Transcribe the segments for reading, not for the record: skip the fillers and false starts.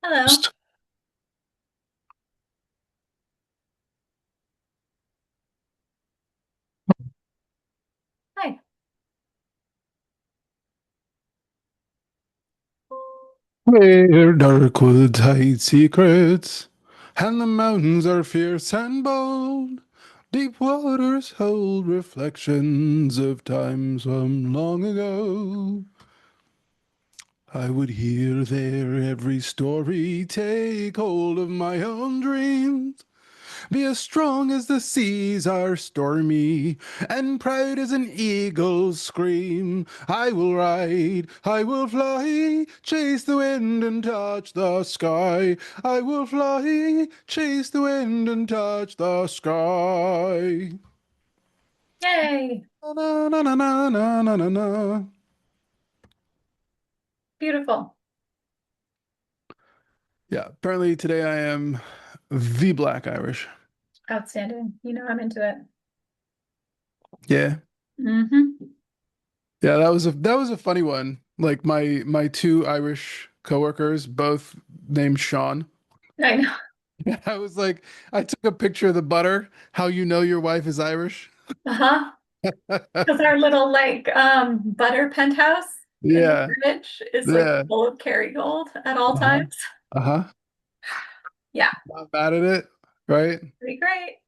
Hello. Hi. Where dark woods hide secrets, and the mountains are fierce and bold. Deep waters hold reflections of times from long ago. I would hear there every story, take hold of my own dreams. Be as strong as the seas are stormy, and proud as an eagle's scream. I will ride, I will fly, chase the wind and touch the sky. I will fly, chase the wind and touch the sky. Yay. Na na na na na na na na. Beautiful. Yeah, apparently today I am the Black Irish. Outstanding. I'm into it. Yeah. Hmm. Yeah, that was a funny one. Like my two Irish coworkers, both named Sean. I know. I was like, I took a picture of the butter. How you know your wife is Irish? Uh-huh. Because our little butter penthouse in the Yeah, fridge is like yeah. full of Kerrygold at all Uh-huh. times. Uh-huh. Yeah, Not bad at it, right? pretty great.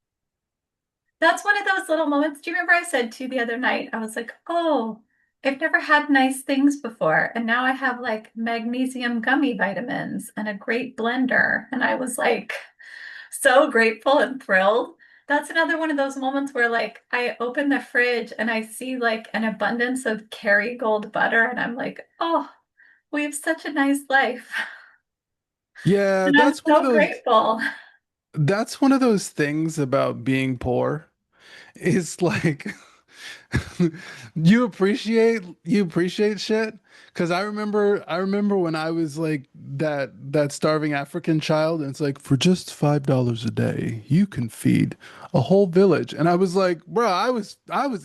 That's one of those little moments. Do you remember I said to you the other night, I was like, oh, I've never had nice things before. And now I have like magnesium gummy vitamins and a great blender. And I was like, so grateful and thrilled. That's another one of those moments where like I open the fridge and I see like an abundance of Kerrygold butter and I'm like, oh, we have such a nice life. Yeah, And I'm so grateful. that's one of those things about being poor. It's like you appreciate shit because I remember when I was like that starving African child and it's like for just $5 a day you can feed a whole village and I was like bro I was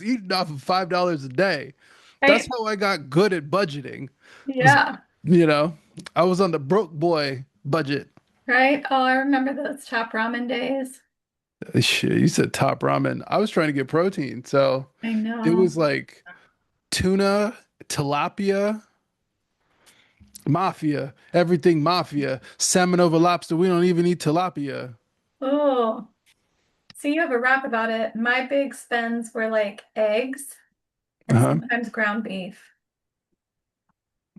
eating off of $5 a day. That's Right? how I got good at budgeting was, Yeah. you know, I was on the broke boy budget. Right? Oh, I remember those top ramen days. Shit, you said top ramen. I was trying to get protein so I it know. was like tuna, tilapia, mafia, everything mafia, salmon over lobster. We don't even eat tilapia. Oh, so you have a rap about it. My big spends were like eggs and Uh-huh. sometimes ground beef.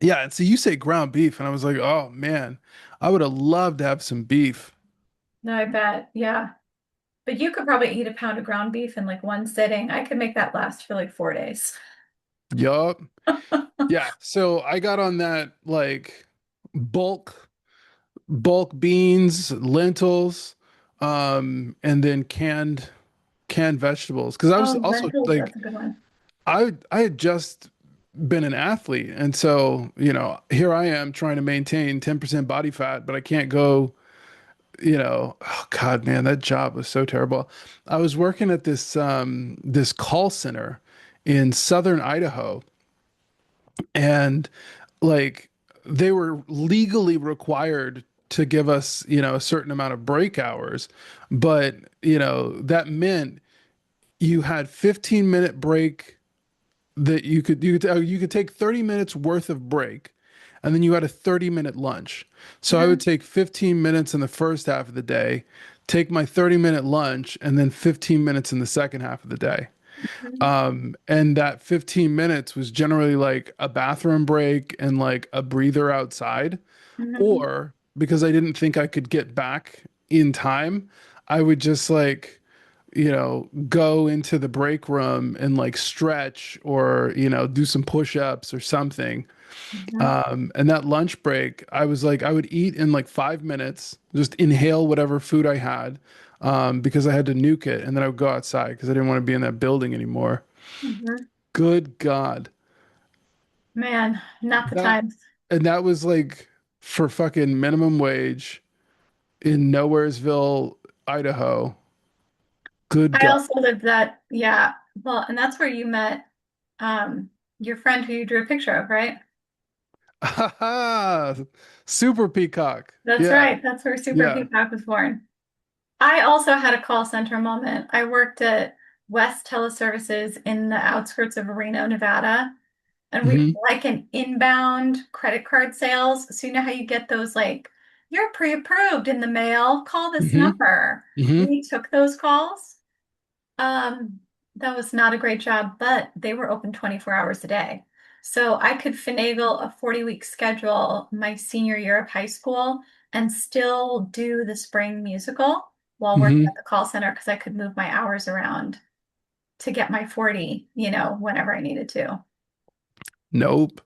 Yeah, and so you say ground beef, and I was like, oh man, I would have loved to have some beef. No, I bet. Yeah. But you could probably eat a pound of ground beef in like one sitting. I could make that last for like 4 days. Yup. Yeah. So I got on that like bulk, bulk beans, lentils, and then canned vegetables. Because I was Oh, also lentils, like that's a good one. I had just been an athlete, and so here I am trying to maintain 10% body fat, but I can't go. Oh God, man, that job was so terrible. I was working at this call center in southern Idaho, and like they were legally required to give us, a certain amount of break hours, but that meant you had 15-minute break that you could take 30 minutes worth of break and then you had a 30-minute lunch. So I would Mhm. take 15 minutes in the first half of the day, take my 30-minute lunch and then 15 minutes in the second half of the day. Mhm. And that 15 minutes was generally like a bathroom break and like a breather outside, Mhm. or because I didn't think I could get back in time, I would just like go into the break room and like stretch or, do some push-ups or something. Mhm. And that lunch break, I was like, I would eat in like 5 minutes, just inhale whatever food I had, because I had to nuke it. And then I would go outside because I didn't want to be in that building anymore. Mhm. Good God. Man, not the That, times. and that was like for fucking minimum wage in Nowheresville, Idaho. Good I God. also lived that, yeah. Well, and that's where you met your friend who you drew a picture of, right? Super Peacock. That's Yeah. right. That's where Super Yeah. Peacock was born. I also had a call center moment. I worked at West Teleservices in the outskirts of Reno, Nevada, and we Hmm. like an inbound credit card sales. So you know how you get those like, you're pre-approved in the mail, call this Hmm. number. Hmm. We took those calls. Um, that was not a great job, but they were open 24 hours a day. So I could finagle a 40-week schedule my senior year of high school and still do the spring musical while working Hmm. at the call center because I could move my hours around to get my 40, whenever I needed to. Nope.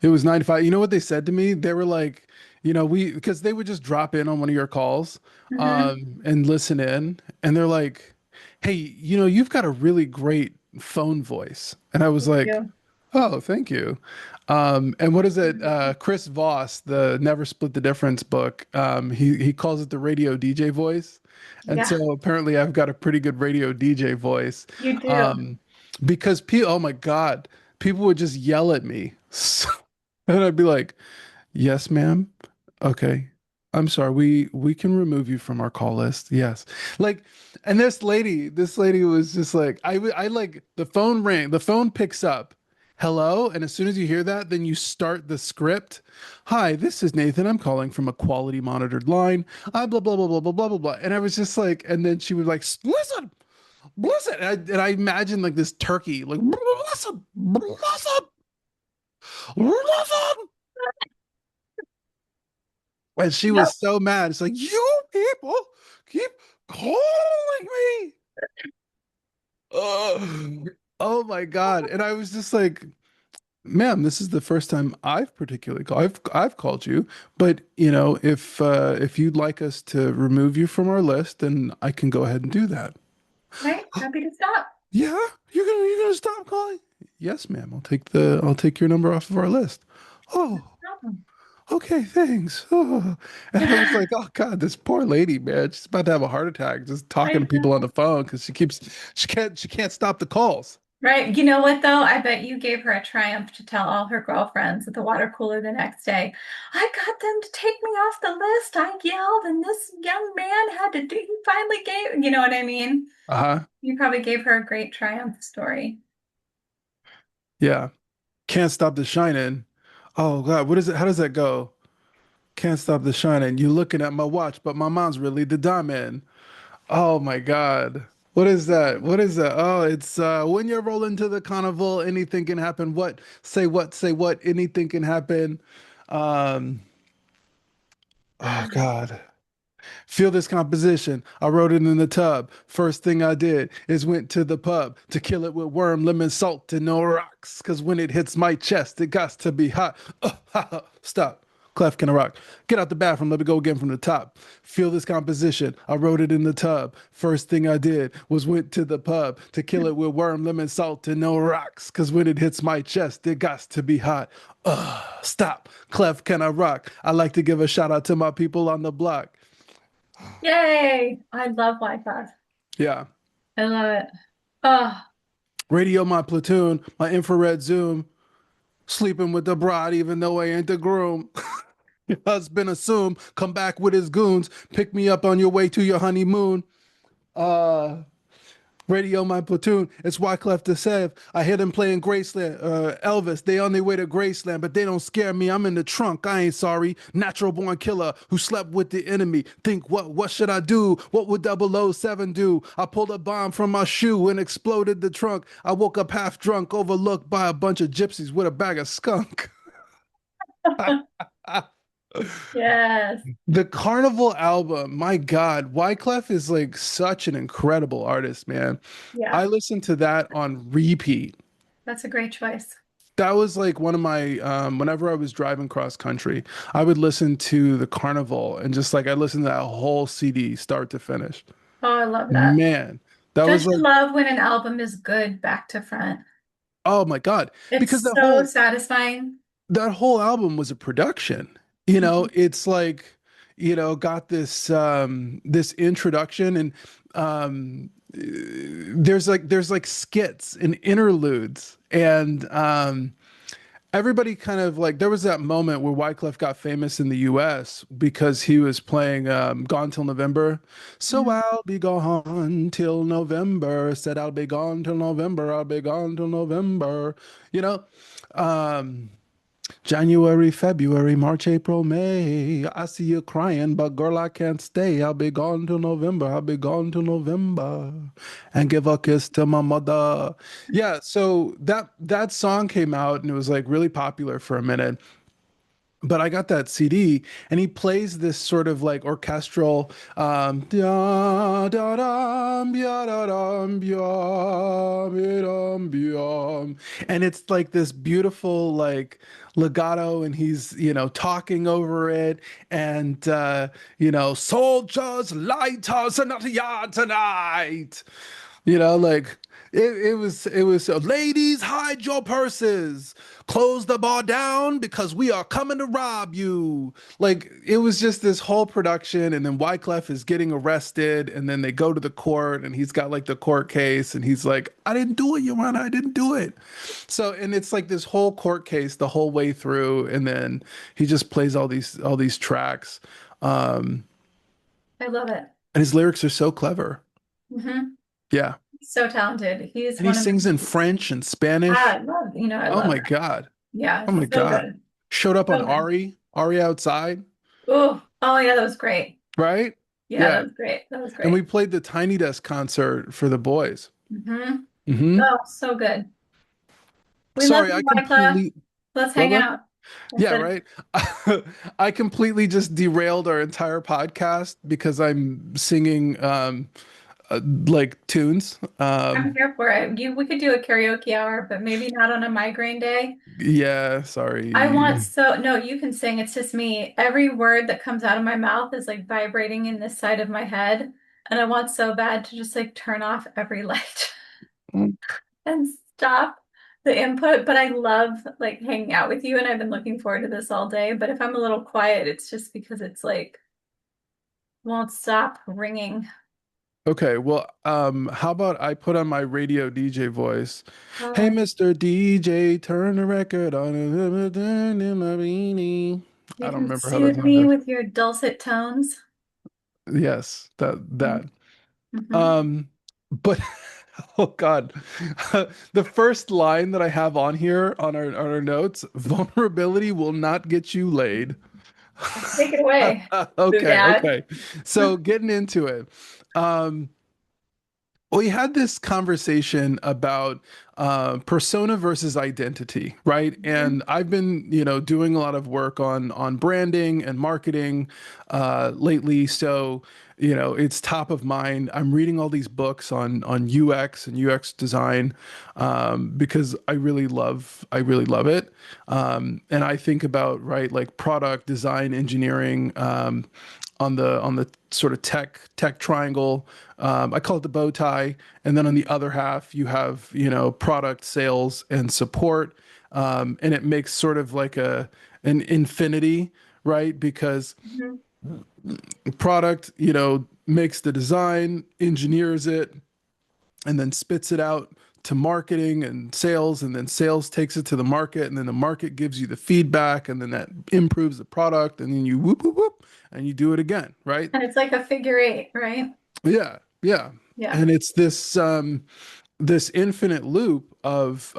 It was 9 to 5. You know what they said to me? They were like, because they would just drop in on one of your calls, Hmm. and listen in, and they're like, "Hey, you've got a really great phone voice." And I was Thank like, you. "Oh, thank you." And what is it? Chris Voss, the Never Split the Difference book, he calls it the radio DJ voice. And Yeah, so apparently I've got a pretty good radio DJ voice. you do. Um, because oh my God, people would just yell at me. And I'd be like, "Yes, ma'am. Okay. I'm sorry. We can remove you from our call list. Yes." Like, and this lady was just like, I like the phone ring, the phone picks up. Hello, and as soon as you hear that, then you start the script. "Hi, this is Nathan. I'm calling from a quality monitored line. I blah blah blah blah blah blah blah blah." And I was just like, and then she would like, "Listen, listen." And I imagine like this turkey, like, "Listen, listen, listen." And she Yep. was so mad. It's like, "You people keep calling me." Oh my God. And I was just like, "Ma'am, this is the first time I've particularly called. I've called you, but if you'd like us to remove you from our list, then I can go ahead and do that." Right? Happy to stop. "Yeah, you're gonna stop calling?" "Yes, ma'am. I'll take your number off of our list." "Oh, No okay, thanks." Oh. And I was like, "Oh God, this poor lady, man, she's about to have a heart attack just talking I to people on know. the phone because she can't stop the calls." Right. You know what, though? I bet you gave her a triumph to tell all her girlfriends at the water cooler the next day. I got them to take me off the list. I yelled, and this young man had to do, he finally gave, you know what I mean? Uh-huh. You probably gave her a great triumph story. Yeah. "Can't stop the shining." Oh God, what is it? How does that go? "Can't stop the shining. You looking at my watch, but my mom's really the diamond." Oh my God. What is that? What is that? Oh, it's when you're rolling to the carnival, anything can happen. What? Say what? Anything can happen. Um, oh God. "Feel this composition. I wrote it in the tub. First thing I did is went to the pub to kill it with worm, lemon, salt, and no rocks. Cause when it hits my chest, it got to be hot." Ha, ha. Stop. Clef, can I rock? "Get out the bathroom. Let me go again from the top. Feel this composition. I wrote it in the tub. First thing I did was went to the pub to kill it with worm, lemon, salt, and no rocks. Cause when it hits my chest, it got to be hot. Stop. Clef, can I rock? I like to give a shout out to my people on the block." Yay! I love Wyclef. Yeah. I love it. Oh, "Radio my platoon, my infrared zoom. Sleeping with the bride, even though I ain't the groom. Your husband assume, come back with his goons. Pick me up on your way to your honeymoon. Uh, Radio my platoon. It's Wyclef the Sev. I hear them playing Graceland. Elvis, they on their way to Graceland, but they don't scare me. I'm in the trunk. I ain't sorry. Natural born killer who slept with the enemy. Think what should I do? What would 007 do? I pulled a bomb from my shoe and exploded the trunk. I woke up half drunk, overlooked by a bunch of gypsies with a bag of skunk. yes. The Carnival album, my God, Wyclef is like such an incredible artist, man. Yeah, I listened to that on repeat. that's a great choice. That was like one of my whenever I was driving cross country, I would listen to the Carnival and just like I listened to that whole CD start to finish. Oh, I love that. Man, that Don't was you like, love when an album is good back to front? oh my God. Because It's that so whole satisfying. that whole album was a production. Mhm. It's like, got this introduction and there's like skits and interludes and everybody kind of like there was that moment where Wyclef got famous in the US because he was playing Gone Till November. So Mhm. I'll be gone till November. Said I'll be gone till November. I'll be gone till November. You know, um, January, February, March, April, May. I see you crying, but girl, I can't stay. I'll be gone till November. I'll be gone till November. And give a kiss to my mother. Yeah, so that song came out and it was like really popular for a minute. But I got that CD and he plays this sort of like orchestral da da dum ya da dum ya mi dum bium, and it's like this beautiful like legato and he's talking over it and soldiers light us another yard tonight. Like it was ladies, hide your purses, close the bar down because we are coming to rob you. Like it was just this whole production, and then Wyclef is getting arrested, and then they go to the court, and he's got like the court case, and he's like, "I didn't do it, Your Honor, I didn't do it." So, and it's like this whole court case the whole way through, and then he just plays all these tracks, um, I love it. and his lyrics are so clever. Hmm. Yeah. So talented. He's And he one of sings in the, French and Spanish. I love, I Oh love my it. God. Yeah, Oh my so God. good. Showed up on So good. Ari outside, Oh yeah, that was great. right? Yeah, Yeah. that was great. That was And we great. played the Tiny Desk concert for the boys. Hmm. Hmm. Oh, so good. We love Sorry, you, I Micah. complete Let's hang what? out. I Yeah, said, right. I completely just derailed our entire podcast because I'm singing like tunes. I'm here for it. We could do a karaoke hour, but maybe not on a migraine day. Yeah, I want sorry. so no, you can sing. It's just me. Every word that comes out of my mouth is like vibrating in this side of my head, and I want so bad to just like turn off every light and stop the input. But I love like hanging out with you, and I've been looking forward to this all day. But if I'm a little quiet, it's just because it's like won't stop ringing. Okay, well, how about I put on my radio DJ voice? Hey, Oh, Mr. DJ, turn the record on. In my beanie. you I don't can remember how that soothe song me goes. with your dulcet tones. Yes, that. Mm-hmm. Um, but oh God, the first line that I have on here on our notes: vulnerability will not get you laid. Take it away, Boo Okay, Dad. okay. So getting into it. Um, we had this conversation about persona versus identity, right? Mhm. And I've been, doing a lot of work on branding and marketing lately. So, it's top of mind. I'm reading all these books on UX and UX design because I really love it. And I think about right like product design, engineering. On the sort of tech triangle. I call it the bow tie. And then on the other half, you have, product sales and support. And it makes sort of like an infinity, right? Because Mhm. product, makes the design, engineers it, and then spits it out to marketing and then sales takes it to the market, and then the market gives you the feedback, and then that improves the product, and then you whoop whoop whoop, and you do it again, right? And it's like a figure eight, right? Yeah, yeah. Yeah. And it's this infinite loop of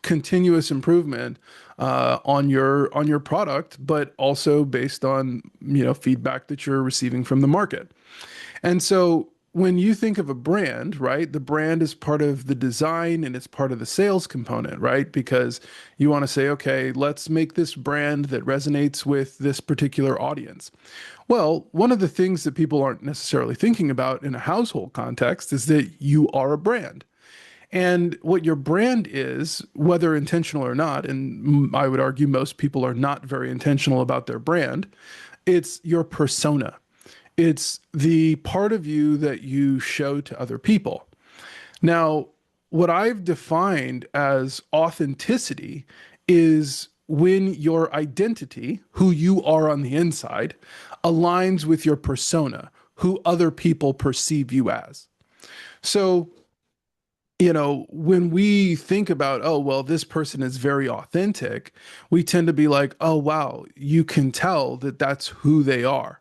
continuous improvement on your product, but also based on feedback that you're receiving from the market. And so when you think of a brand, right, the brand is part of the design and it's part of the sales component, right? Because you want to say, okay, let's make this brand that resonates with this particular audience. Well, one of the things that people aren't necessarily thinking about in a household context is that you are a brand. And what your brand is, whether intentional or not, and I would argue most people are not very intentional about their brand, it's your persona. It's the part of you that you show to other people. Now, what I've defined as authenticity is when your identity, who you are on the inside, aligns with your persona, who other people perceive you as. So when we think about, oh, well, this person is very authentic, we tend to be like, oh, wow, you can tell that that's who they are.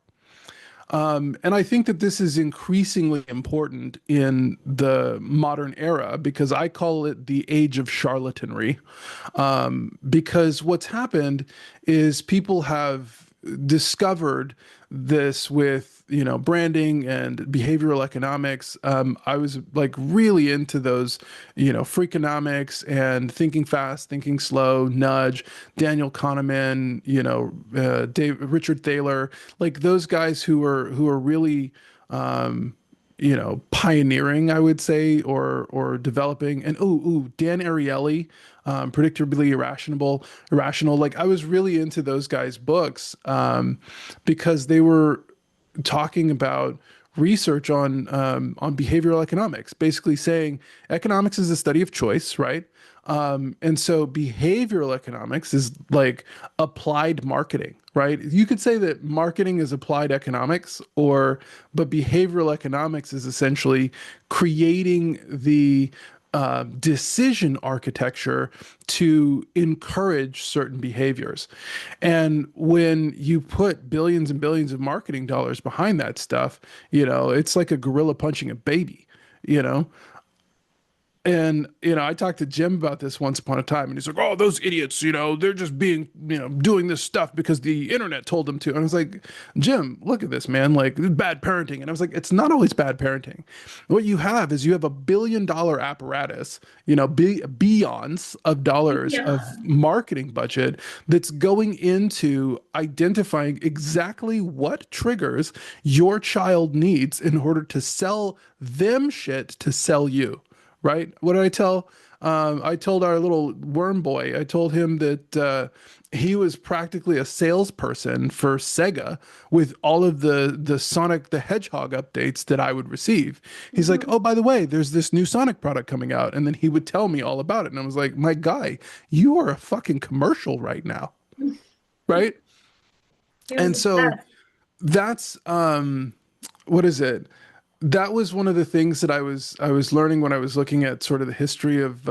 And I think that this is increasingly important in the modern era because I call it the age of charlatanry. Because what's happened is people have discovered this with branding and behavioral economics. I was like really into those freakonomics and thinking fast, thinking slow, nudge, Daniel Kahneman, Richard Thaler, like those guys who are really pioneering, I would say, or developing. And Dan Ariely, predictably irrational. Like I was really into those guys' books because they were talking about research on behavioral economics, basically saying economics is the study of choice, right? And so behavioral economics is like applied marketing, right? You could say that marketing is applied economics, but behavioral economics is essentially creating the decision architecture to encourage certain behaviors. And when you put billions and billions of marketing dollars behind that stuff, it's like a gorilla punching a baby, you know? And, I talked to Jim about this once upon a time, and he's like, oh, those idiots, they're just being, doing this stuff because the internet told them to. And I was like, Jim, look at this, man. Like, this is bad parenting. And I was like, it's not always bad parenting. What you have is you have $1 billion apparatus, billions of dollars of Yeah. marketing budget that's going into identifying exactly what triggers your child needs in order to sell them shit to sell you, right? What did I tell? I told our little worm boy, I told him that he was practically a salesperson for Sega with all of the Sonic the Hedgehog updates that I would receive. He's like, Mhm. oh, by the way, there's this new Sonic product coming out. And then he would tell me all about it. And I was like, my guy, you are a fucking commercial right now, right? He was And so obsessed. that's what is it? That was one of the things that I was learning when I was looking at sort of the history of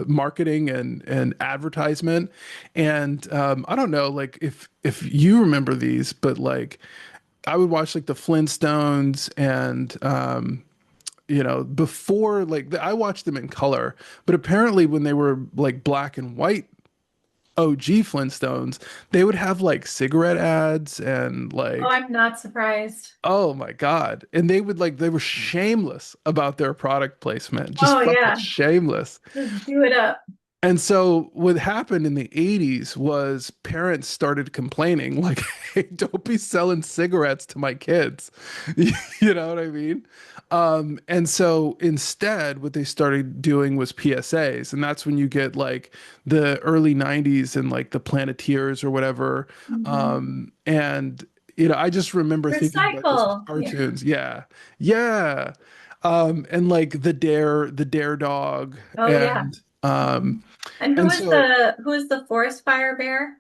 marketing and advertisement. And I don't know, like if you remember these, but like I would watch like the Flintstones and before like I watched them in color, but apparently when they were like black and white OG Flintstones, they would have like cigarette ads and Oh, like, I'm not surprised. oh my God. And they were shameless about their product placement, just Oh, fucking yeah. shameless. Just do it up. And so what happened in the 80s was parents started complaining, like, hey, don't be selling cigarettes to my kids. You know what I mean? And so instead, what they started doing was PSAs. And that's when you get like the early 90s and like the Planeteers or whatever. Mhm. And I just remember thinking about this as Recycle. Yeah. cartoons. Yeah. Yeah. And like the Dare dog Oh, yeah. and Mhm. And and so, who is the forest fire bear?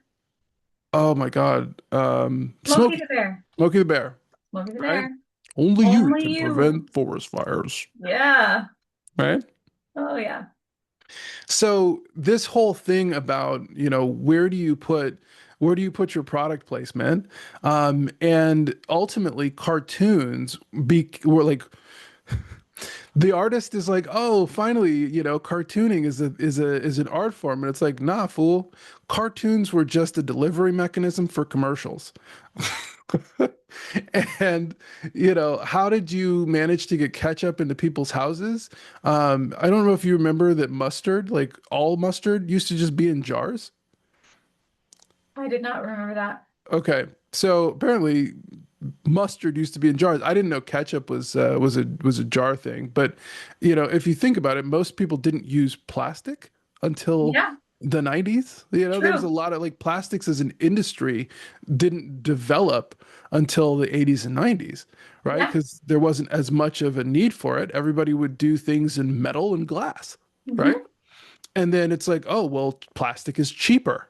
oh my God, Smokey the Bear. Smokey the Bear, Smokey the right? Bear. Only you Only can you. prevent forest fires, Yeah. right? Oh, yeah. So this whole thing about, where do you put your product placement? And ultimately cartoons were like the artist is like, oh, finally, cartooning is an art form. And it's like, nah, fool. Cartoons were just a delivery mechanism for commercials. And, how did you manage to get ketchup into people's houses? I don't know if you remember that mustard, like all mustard, used to just be in jars. I did not remember that. Okay, so apparently mustard used to be in jars. I didn't know ketchup was a jar thing, but if you think about it, most people didn't use plastic until Yeah, the 90s. There was a true. lot of like plastics as an industry didn't develop until the 80s and 90s, right? Yeah. Because there wasn't as much of a need for it. Everybody would do things in metal and glass, right? Hmm. And then it's like, oh, well, plastic is cheaper.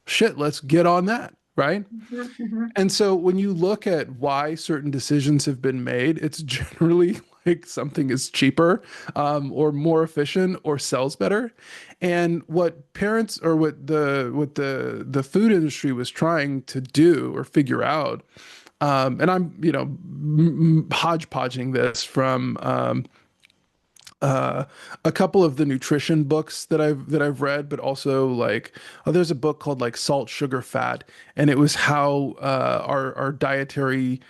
Shit, let's get on that, right? Hmm. And so when you look at why certain decisions have been made, it's generally like something is cheaper, or more efficient or sells better. And what parents or what the food industry was trying to do or figure out, and I'm, hodgepodging this from uh, a couple of the nutrition books that I've read, but also like, oh, there's a book called like Salt, Sugar, Fat, and it was how our dietary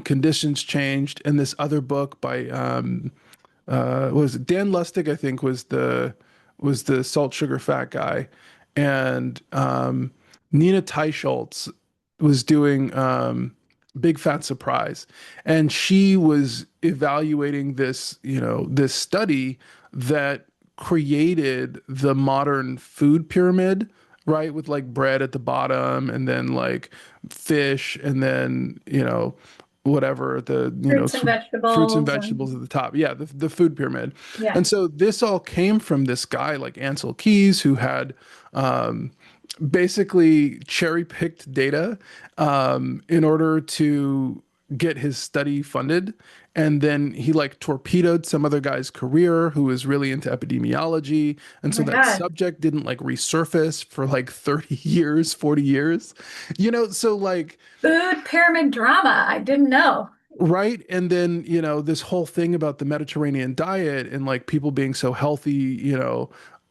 conditions changed. And this other book by what was it, Dan Lustig, I think, was the salt, sugar, fat guy, and Nina Teicholz was doing Big Fat Surprise, and she was evaluating this study that created the modern food pyramid, right? With like bread at the bottom, and then like fish, and then whatever Fruits and fruits and vegetables vegetables and at the top. Yeah, the food pyramid. yeah. And so this all came from this guy like Ansel Keys, who had um, basically cherry picked data in order to get his study funded. And then he like torpedoed some other guy's career who was really into epidemiology. And Oh so my that God. subject didn't like resurface for like 30 years, 40 years. So like, Food pyramid drama. I didn't know. right. And then, this whole thing about the Mediterranean diet and like people being so healthy,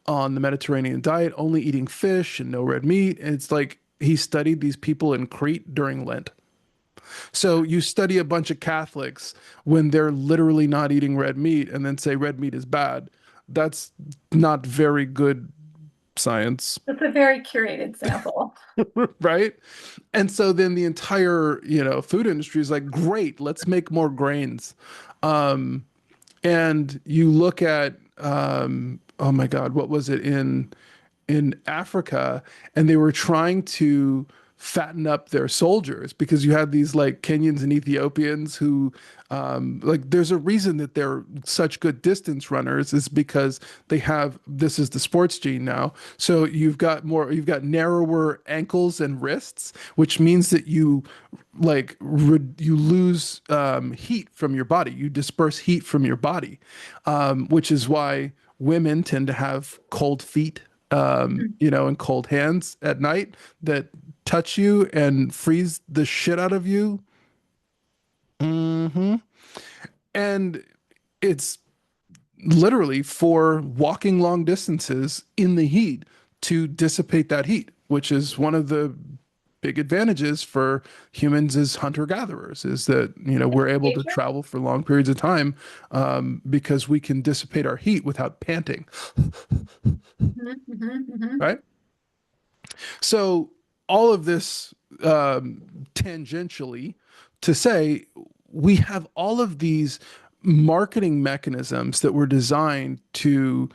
on the Mediterranean diet, only eating fish and no red meat. And it's like he studied these people in Crete during Lent. So you study a bunch of Catholics when they're literally not eating red meat and then say red meat is bad. That's not very good science, That's a very curated sample. right? And so then the entire, food industry is like, great, let's make more grains. Um, and you look at, oh my God, what was it in Africa? And they were trying to fatten up their soldiers because you had these like Kenyans and Ethiopians who, like, there's a reason that they're such good distance runners is because this is the sports gene now. So you've got narrower ankles and wrists, which means that you lose heat from your body. You disperse heat from your body, which is why women tend to have cold feet, and cold hands at night that touch you and freeze the shit out of you. hmm And it's literally for walking long distances in the heat to dissipate that heat, which is one of the big advantages for humans as hunter-gatherers, is that we're able to Nature? travel for long periods of time, because we can dissipate our heat without panting, right? So all of this, tangentially, to say we have all of these marketing mechanisms that were designed to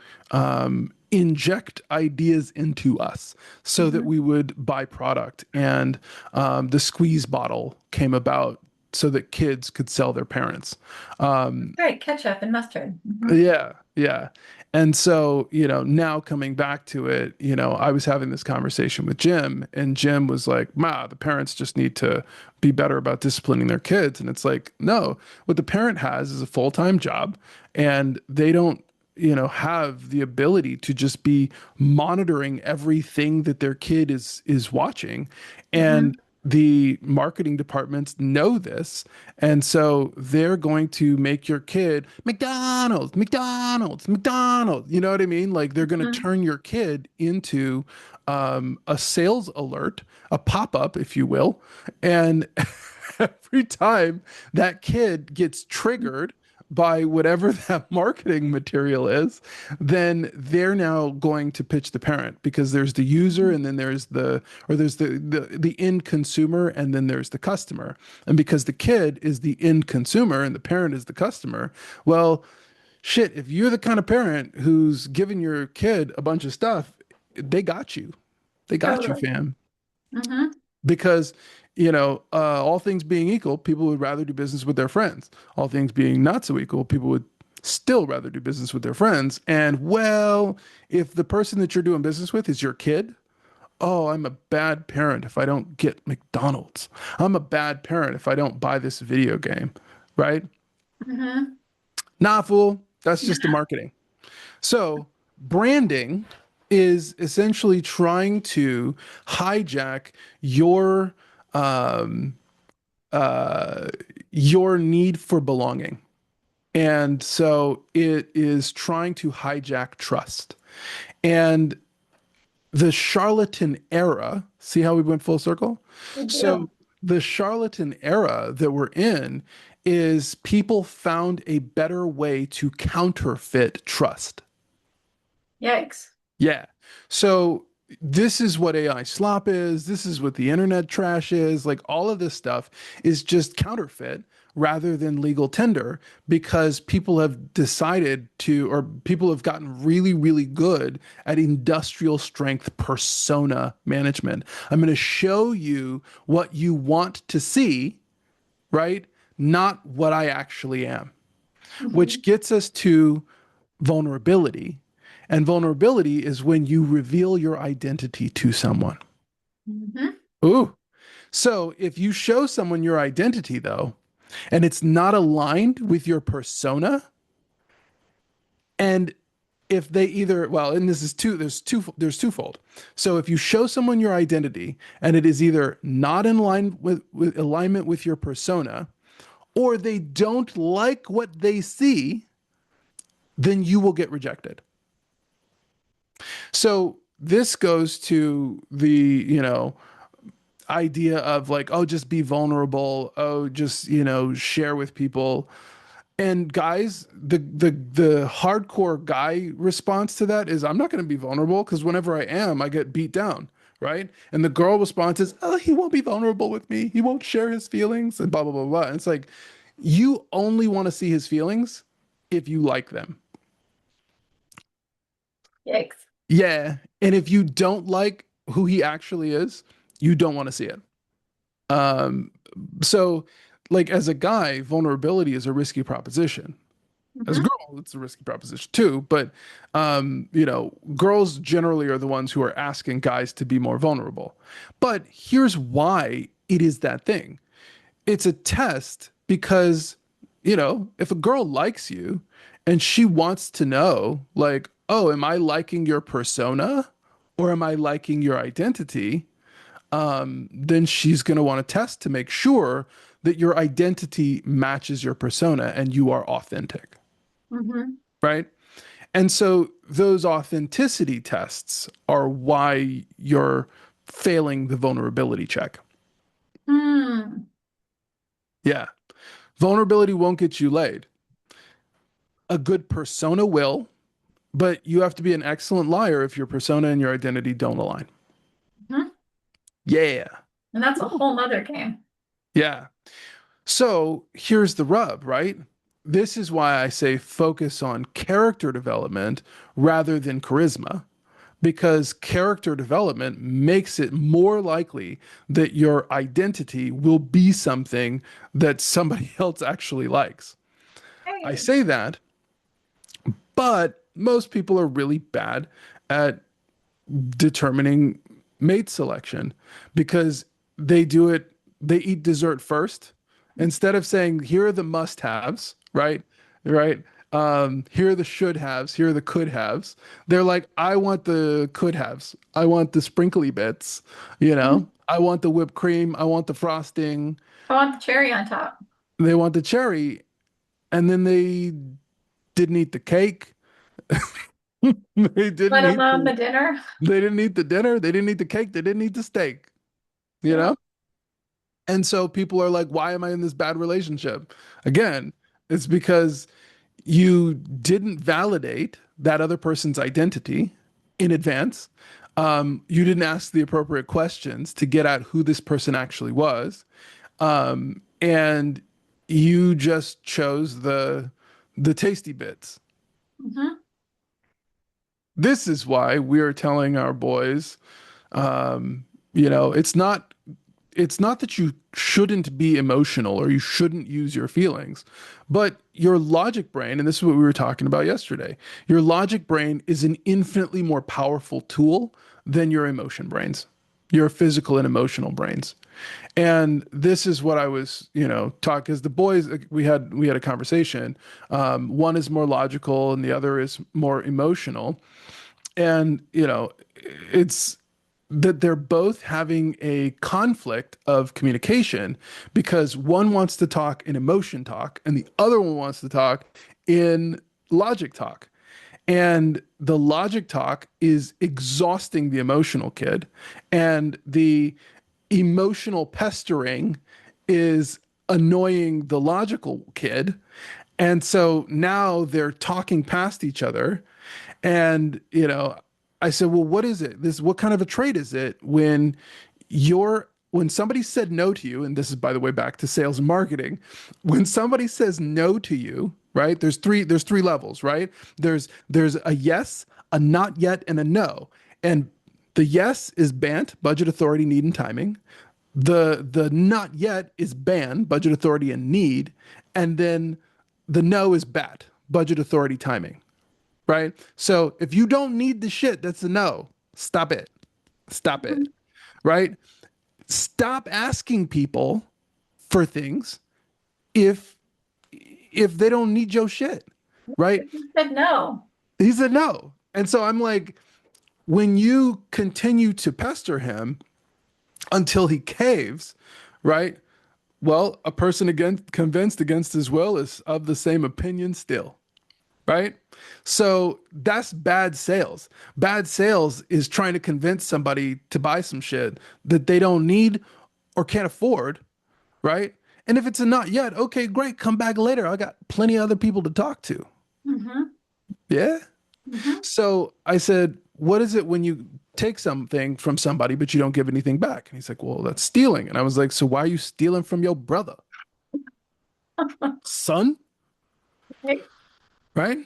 inject ideas into us so that Hmm. we would buy product. And the squeeze bottle came about so that kids could sell their parents. Um, Right, ketchup and mustard. yeah, yeah. And so, now coming back to it, I was having this conversation with Jim, and Jim was like, Ma, the parents just need to be better about disciplining their kids. And it's like, no, what the parent has is a full-time job, and they don't, have the ability to just be monitoring everything that their kid is watching. And Hmm. the marketing departments know this, and so they're going to make your kid McDonald's, McDonald's, McDonald's. You know what I mean? Like they're going to Hmm. turn your kid into a sales alert, a pop-up, if you will. And every time that kid gets triggered by whatever that marketing material is, then they're now going to pitch the parent, because there's the user, and then there's the end consumer, and then there's the customer. And because the kid is the end consumer and the parent is the customer, well, shit, if you're the kind of parent who's giving your kid a bunch of stuff, they got you. They got you, Totally. fam. Hmm. Because, all things being equal, people would rather do business with their friends. All things being not so equal, people would still rather do business with their friends. And well, if the person that you're doing business with is your kid, oh, I'm a bad parent if I don't get McDonald's. I'm a bad parent if I don't buy this video game, right? Hmm. Nah, fool. That's just the marketing. So, branding is essentially trying to hijack your um, uh, your need for belonging. And so it is trying to hijack trust. And the charlatan era, see how we went full circle? We So do. the charlatan era that we're in is people found a better way to counterfeit trust. Yikes. Yeah. So this is what AI slop is. This is what the internet trash is. Like all of this stuff is just counterfeit rather than legal tender because people have decided to, or people have gotten really, really good at industrial strength persona management. I'm going to show you what you want to see, right? Not what I actually am, which Hmm. gets us to vulnerability. And vulnerability is when you reveal your identity to someone. Hmm. Ooh. So if you show someone your identity, though, and it's not aligned with your persona, and if they either, well, and this is there's twofold. So if you show someone your identity and it is either not in line with alignment with your persona, or they don't like what they see, then you will get rejected. So this goes to the, idea of like, oh, just be vulnerable. Oh, just, share with people. And guys, the hardcore guy response to that is I'm not going to be vulnerable because whenever I am, I get beat down, right? And the girl response is, oh, he won't be vulnerable with me. He won't share his feelings and blah blah blah blah. And it's like you only want to see his feelings if you like them. Yikes. Yeah. And if you don't like who he actually is, you don't want to see it. Um, so like as a guy, vulnerability is a risky proposition. As a Hmm. girl, it's a risky proposition too. But girls generally are the ones who are asking guys to be more vulnerable. But here's why it is that thing. It's a test because, if a girl likes you and she wants to know, like, oh, am I liking your persona or am I liking your identity? Then she's going to want to test to make sure that your identity matches your persona and you are authentic, Hmm. right? And so those authenticity tests are why you're failing the vulnerability check. Hmm. Yeah. Vulnerability won't get you laid. A good persona will, but you have to be an excellent liar if your persona and your identity don't align. Hmm. Yeah. And that's a whole nother game. Yeah. So here's the rub, right? This is why I say focus on character development rather than charisma, because character development makes it more likely that your identity will be something that somebody else actually likes. I Hey. say that, but most people are really bad at determining mate selection because they eat dessert first instead of saying here are the must-haves, right, here are the should-haves, here are the could-haves. They're like, I want the could-haves, I want the sprinkly bits, Mhm. I want the whipped cream, I want the frosting. I want the cherry on top. They want the cherry, and then they didn't eat the cake. they Let didn't eat alone the the dinner. they didn't eat the dinner, they didn't eat the cake, they didn't eat the steak, you Yeah. know? And so people are like, why am I in this bad relationship? Again, it's because you didn't validate that other person's identity in advance. You didn't ask the appropriate questions to get at who this person actually was. And you just chose the tasty bits. Hmm. This is why we're telling our boys, um, it's not that you shouldn't be emotional or you shouldn't use your feelings, but your logic brain, and this is what we were talking about yesterday, your logic brain is an infinitely more powerful tool than your emotion brains. your physical and emotional brains. And this is what I was, talk because the boys we had a conversation. One is more logical and the other is more emotional. And it's that they're both having a conflict of communication because one wants to talk in emotion talk and the other one wants to talk in logic talk. And the logic talk is exhausting the emotional kid, and the emotional pestering is annoying the logical kid. And so now they're talking past each other. And, I said, well, what is it? What kind of a trait is it when somebody said no to you, and this is by the way back to sales and marketing, when somebody says no to you, right? There's three levels, right? There's a yes, a not yet, and a no. And the yes is BANT, budget authority, need, and timing. The not yet is ban, budget authority, and need. And then the no is BAT, budget authority, timing, right? So if you don't need the shit, that's a no. Stop it. Stop it. Mhm. Right? Stop asking people for things if they don't need your shit. Right? But you said no. He said no. And so I'm like, when you continue to pester him until he caves, right? Well, a person again convinced against his will is of the same opinion still, right? So that's bad sales. Bad sales is trying to convince somebody to buy some shit that they don't need or can't afford, right? And if it's a not yet, okay, great, come back later. I got plenty of other people to talk to. Hmm. Yeah. Hmm. So I said, what is it when you take something from somebody but you don't give anything back? And he's like, well, that's stealing. And I was like, so why are you stealing from your brother, son? Right. Right?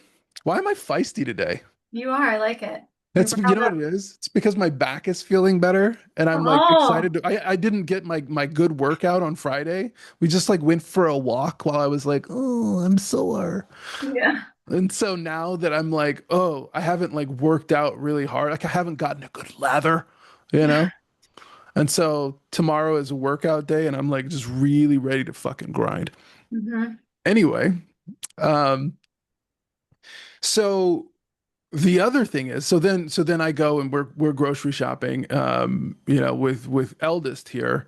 Why am I feisty today? You are. I like it. You're That's you riled know what up. it is. It's because my back is feeling better, and I'm like excited Oh, to. I didn't get my good workout on Friday. We just like went for a walk while I was like, oh, I'm sore. yeah. And so now that I'm like, oh, I haven't like worked out really hard. Like I haven't gotten a good lather, you know? And so tomorrow is a workout day, and I'm like just really ready to fucking grind. Hmm. Anyway, um, so the other thing is, so then I go and we're grocery shopping, with eldest here,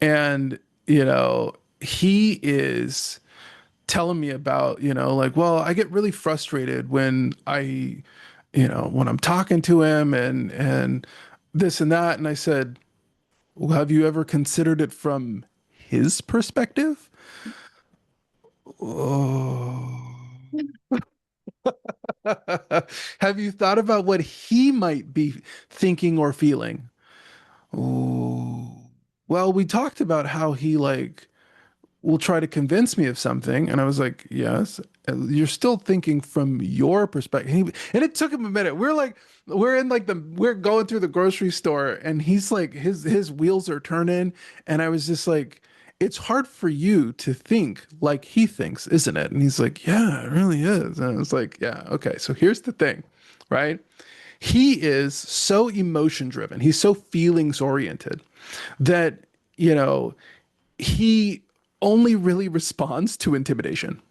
and he is telling me about, like, well, I get really frustrated when I'm talking to him and this and that, and I said, well, have you ever considered it from his perspective? Oh. Have you thought about what he might be thinking or feeling? Oh, well, we talked about how he like will try to convince me of something, and I was like, yes, you're still thinking from your perspective. And it took him a minute. We're going through the grocery store, and he's like, his wheels are turning, and I was just like, it's hard for you to think like he thinks, isn't it? And he's like, yeah, it really is. And I was like, yeah, okay. So here's the thing, right? He is so emotion driven. He's so feelings oriented that, you know, he only really responds to intimidation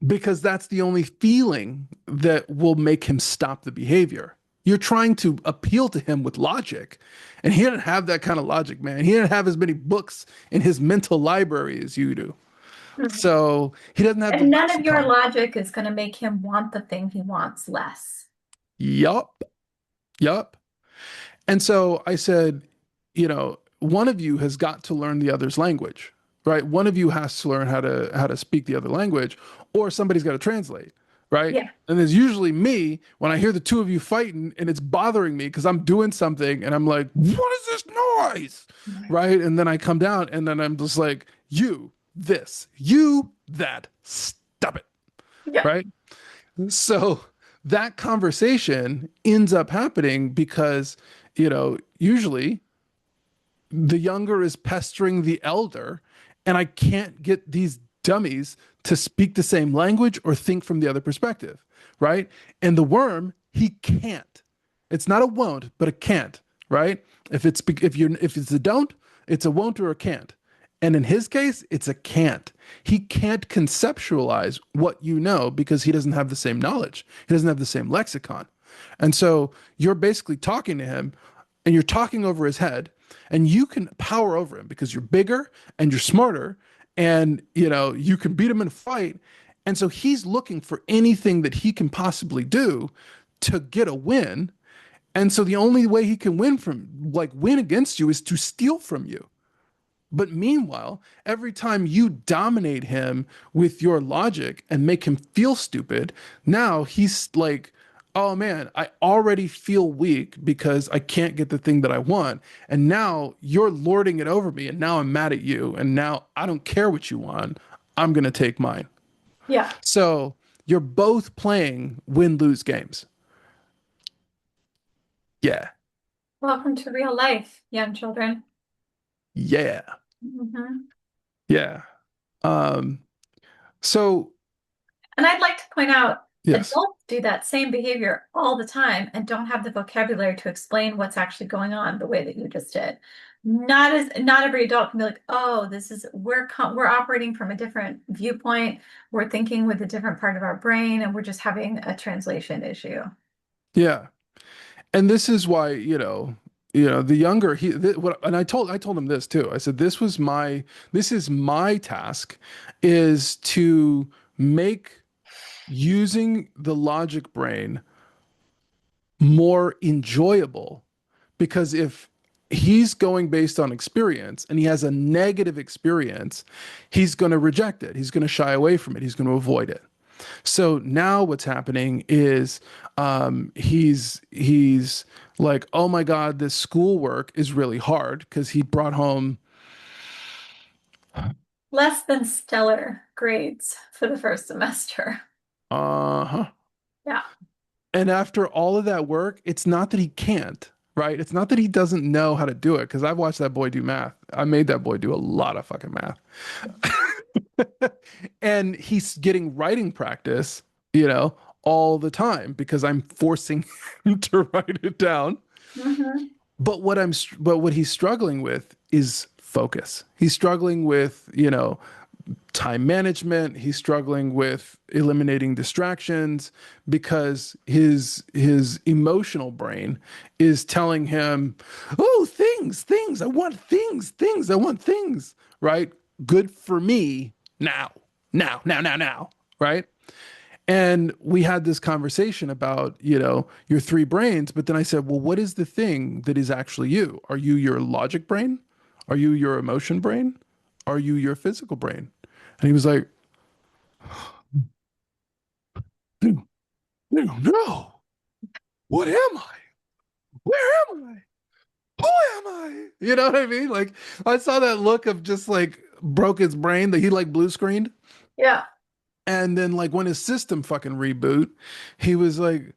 because that's the only feeling that will make him stop the behavior. You're trying to appeal to him with logic, and he didn't have that kind of logic, man. He didn't have as many books in his mental library as you do. So he doesn't have the And none of your lexicon. logic is going to make him want the thing he wants less. Yup. Yup. And so I said, one of you has got to learn the other's language, right? One of you has to learn how to speak the other language, or somebody's got to translate, right? Yeah. And it's usually me when I hear the two of you fighting and it's bothering me because I'm doing something and I'm like, what is this noise? Right? And then I come down and then I'm just like, you, this, you, that, stop it. Yeah. Right? So that conversation ends up happening because, usually the younger is pestering the elder, and I can't get these dummies to speak the same language or think from the other perspective, right? And the worm, he can't. It's not a won't, but a can't, right? If it's a don't, it's a won't or a can't. And in his case, it's a can't. He can't conceptualize what you know because he doesn't have the same knowledge. He doesn't have the same lexicon. And so you're basically talking to him and you're talking over his head and you can power over him because you're bigger and you're smarter and you can beat him in a fight. And so he's looking for anything that he can possibly do to get a win. And so the only way he can win against you is to steal from you. But meanwhile, every time you dominate him with your logic and make him feel stupid, now he's like, oh man, I already feel weak because I can't get the thing that I want. And now you're lording it over me. And now I'm mad at you. And now I don't care what you want. I'm going to take mine. Yeah. So you're both playing win lose games. Yeah. Welcome to real life, young children. Yeah. Hmm. Yeah. Um, so, And I'd like to point out yes. adults do that same behavior all the time and don't have the vocabulary to explain what's actually going on the way that you just did. Not every adult can be like, oh, we're operating from a different viewpoint. We're thinking with a different part of our brain, and we're just having a translation issue. Yeah. And this is why, the younger and I told him this too. I said, this is my task is to make using the logic brain more enjoyable because if he's going based on experience and he has a negative experience, he's going to reject it. He's going to shy away from it. He's going to avoid it. So now what's happening is he's like, oh my God, this schoolwork is really hard because he brought home, Less than stellar grades for the first semester. uh-huh. Yeah. And after all of that work, it's not that he can't, right? It's not that he doesn't know how to do it because I've watched that boy do math. I made that boy do a lot of fucking math. And he's getting writing practice, all the time because I'm forcing him to write it down. Hmm. But what he's struggling with is focus. He's struggling with, time management. He's struggling with eliminating distractions because his emotional brain is telling him, "Oh, things. I want things. I want things." Right? Good for me now, now. Right? And we had this conversation about, your three brains. But then I said, well, what is the thing that is actually you? Are you your logic brain? Are you your emotion brain? Are you your physical brain? And he was like, no, no, no. What am I? Where am I? Who am I? You know what I mean? Like, I saw that look of just like broke his brain that he like blue screened. Yeah. And then, like, when his system fucking reboot, he was like,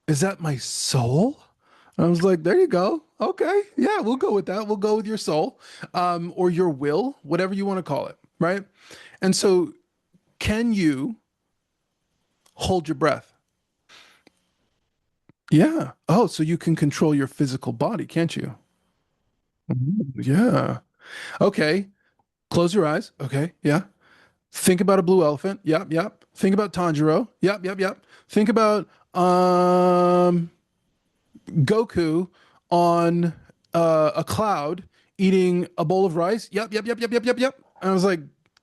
is that my soul? I was like, there you go. Okay. Yeah, we'll go with that. We'll go with your soul, or your will, whatever you want to call it. Right. And so, can you hold your breath? Yeah. Oh, so you can control your physical body, can't you? Yeah. Okay. Close your eyes. Okay. Yeah. Think about a blue elephant. Yep. Yep. Think about Tanjiro. Yep. Yep. Yep. Think about Goku on a cloud eating a bowl of rice. Yep, yep, yep, yep, yep, yep, yep. And I was like,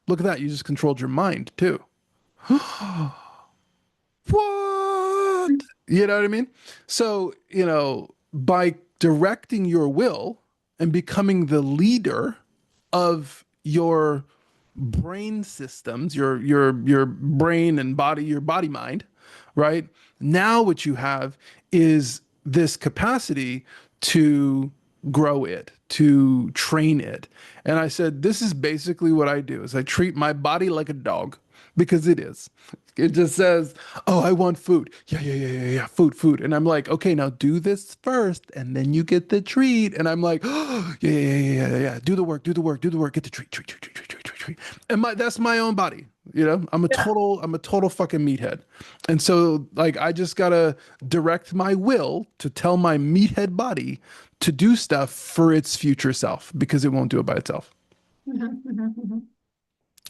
look at that. You just controlled your mind too. What? You know what I mean? So, by directing your will and becoming the leader of your brain systems, your brain and body, your body mind, right? Now what you have is this capacity to grow it, to train it. And I said, this is basically what I do is I treat my body like a dog because it is. It just says, "Oh, I want food." Yeah, yeah, yeah, yeah, yeah. Food, food. And I'm like, "Okay, now do this first and then you get the treat." And I'm like, "Oh, yeah, yeah, yeah, yeah, yeah. Do the work, do the work, do the work, get the treat, treat, treat, treat, treat, treat, treat." And that's my own body. Yeah. I'm a total fucking meathead. And so like I just gotta direct my will to tell my meathead body to do stuff for its future self because it won't do it by itself. Mhm, mhm, mhm.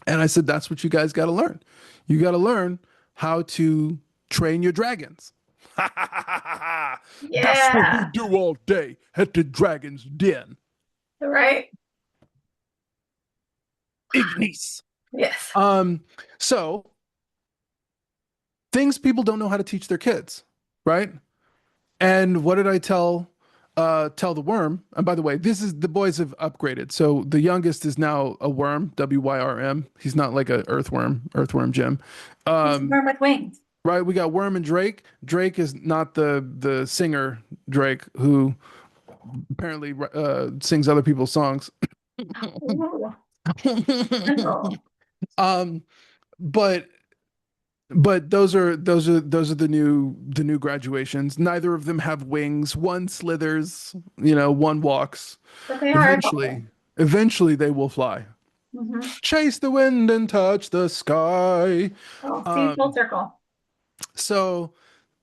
And I said, that's what you guys gotta learn. You gotta learn how to train your dragons. That's what we Yeah. do all day at the dragon's den. Right. Ignis. Yes. Um, so things people don't know how to teach their kids, right? And what did I tell the worm? And by the way, this is the boys have upgraded. So the youngest is now a worm, WYRM. He's not like a earthworm Jim. He's a Um, worm with wings. right, we got Worm and Drake. Drake is not the singer Drake who apparently sings other people's songs. Ooh, gentle. um, but those are the new graduations. Neither of them have wings. One slithers, one walks. But they are Eventually, adorable. eventually they will fly. Hmm. Chase the wind and touch the sky. Oh, see, full Um, circle. so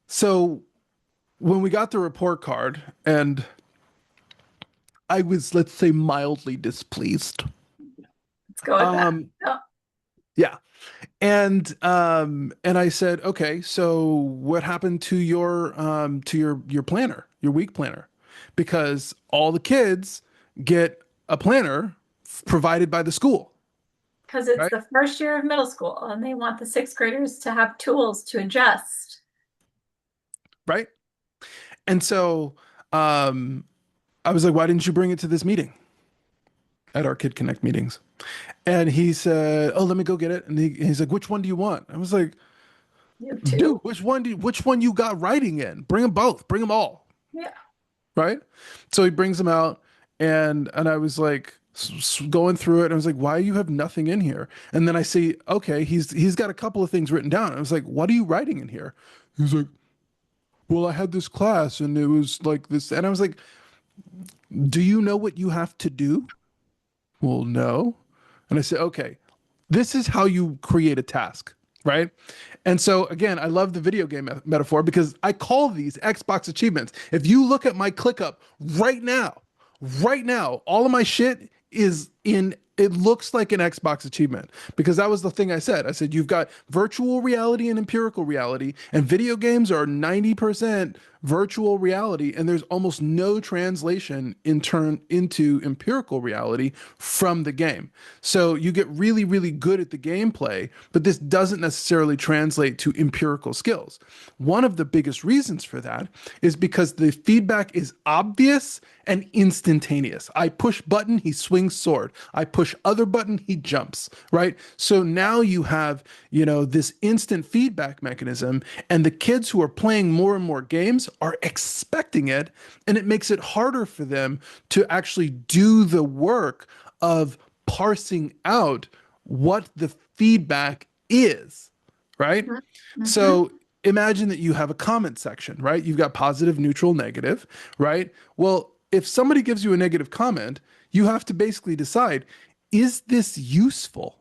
so when we got the report card, and I was, let's say, mildly displeased. Let's go with that. Um, Oh, yeah. And I said, okay, so what happened to your planner, your week planner? Because all the kids get a planner provided by the school, because it's right? the first year of middle school and they want the sixth graders to have tools to adjust. Right? And so um I was like, why didn't you bring it to this meeting at our Kid Connect meetings? And he said, oh, let me go get it. And he's like, which one do you want? I was like, You have dude, two. which one you got writing in? Bring them both, bring them all. Yeah. Right? So he brings them out, and I was like going through it, and I was like, why you have nothing in here? And then I see, okay, he's got a couple of things written down. I was like, what are you writing in here? He's like, well, I had this class and it was like this, and I was like, do you know what you have to do? Well, no. And I said, okay, this is how you create a task, right? And so again, I love the video game metaphor because I call these Xbox achievements. If you look at my ClickUp right now, all of my shit is in, it looks like an Xbox achievement because that was the thing I said. I said, you've got virtual reality and empirical reality, and video games are 90% virtual reality, and there's almost no translation in turn into empirical reality from the game. So you get really, really good at the gameplay, but this doesn't necessarily translate to empirical skills. One of the biggest reasons for that is because the feedback is obvious and instantaneous. I push button, he swings sword. I push other button, he jumps, right? So now you have, this instant feedback mechanism, and the kids who are playing more and more games are expecting it, and it makes it harder for them to actually do the work of parsing out what the feedback is, right? Hmm. Hmm. So imagine that you have a comment section, right? You've got positive, neutral, negative, right? Well, if somebody gives you a negative comment, you have to basically decide, is this useful?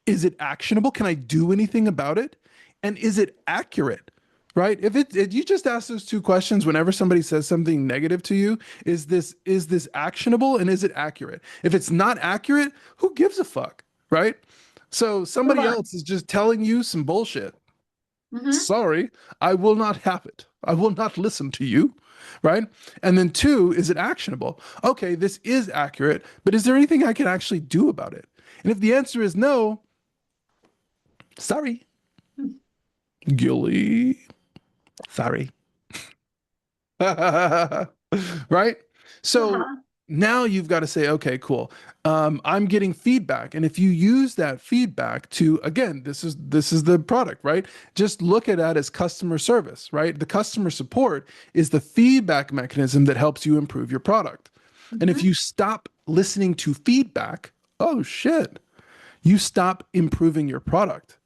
Is it actionable? Can I do anything about it? And is it accurate? Right? If you just ask those two questions whenever somebody says something negative to you, is this actionable and is it accurate? If it's not accurate, who gives a fuck? Right? So Move somebody on. else is just telling you some bullshit. Hmm. Sorry, I will not have it. I will not listen to you. Right? And then two, is it actionable? Okay, this is accurate, but is there anything I can actually do about it? And if the answer is no, sorry, Gilly. Sorry. Right? So Uh-huh. now you've got to say, okay, cool. I'm getting feedback. And if you use that feedback to, again, this is the product, right? Just look at that as customer service, right? The customer support is the feedback mechanism that helps you improve your product. And if Hmm. you stop listening to feedback, oh shit, you stop improving your product.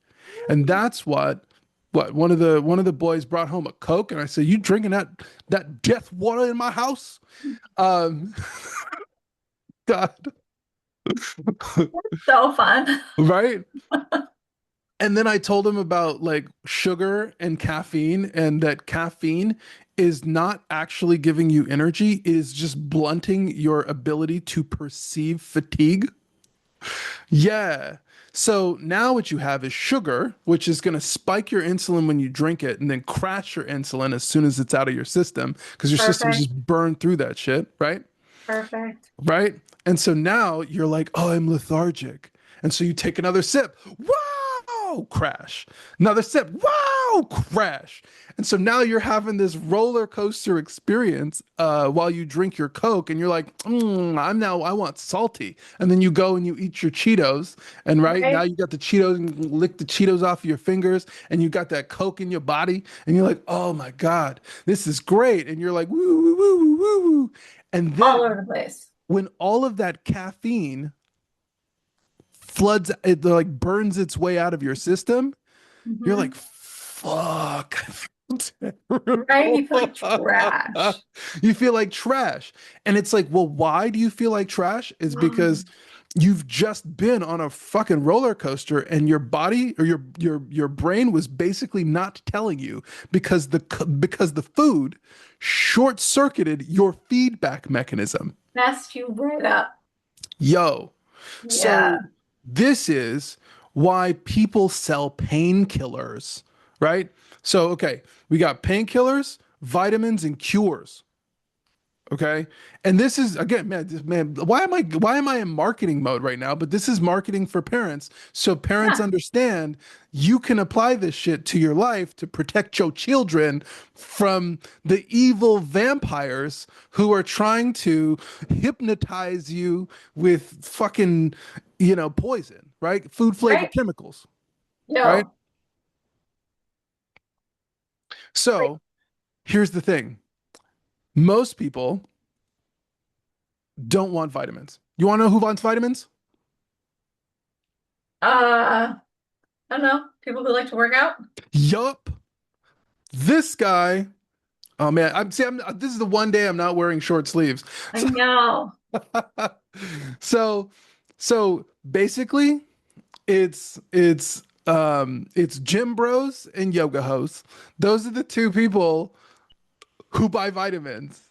And that's what one of the boys brought home a Coke, and I said, "You drinking that death water in my house?" Um, God. So fun. Right? And then I told him about like sugar and caffeine, and that caffeine is not actually giving you energy, it is just blunting your ability to perceive fatigue. Yeah. So now what you have is sugar, which is going to spike your insulin when you drink it and then crash your insulin as soon as it's out of your system because your system's Perfect. just burned through that shit, right? Perfect. Right? And so now you're like, oh, I'm lethargic. And so you take another sip. Wow, crash. Another sip. Wow, crash. And so now you're having this roller coaster experience while you drink your Coke, and you're like, I want salty. And then you go and you eat your Cheetos, and right now Right? you got the Cheetos and you lick the Cheetos off of your fingers, and you got that Coke in your body, and you're like, oh my God, this is great. And you're like, woo, woo, woo, woo, woo, woo. And All over then the place. when all of that caffeine floods it like burns its way out of your system, you're like, Hmm. fuck, I feel Right? You terrible. feel like trash. You feel like trash. And it's like, well, why do you feel like trash? Is because Mm. you've just been on a fucking roller coaster and your body or your brain was basically not telling you because the food short-circuited your feedback mechanism. Messed you right up. Yo, so Yeah. this is why people sell painkillers, right? So, okay, we got painkillers, vitamins, and cures. Okay. And this is again, man, why am I in marketing mode right now? But this is marketing for parents. So parents Yeah. understand you can apply this shit to your life to protect your children from the evil vampires who are trying to hypnotize you with fucking, poison, right? Food flavored Right? chemicals, right? No. Like, So here's the thing. Most people don't want vitamins. You want to know who wants vitamins? I don't know. People who like to work out. Yup. This guy. Oh man, this is the one day I'm not wearing short sleeves. I know. So, so basically, it's gym bros and yoga hosts. Those are the two people who buy vitamins.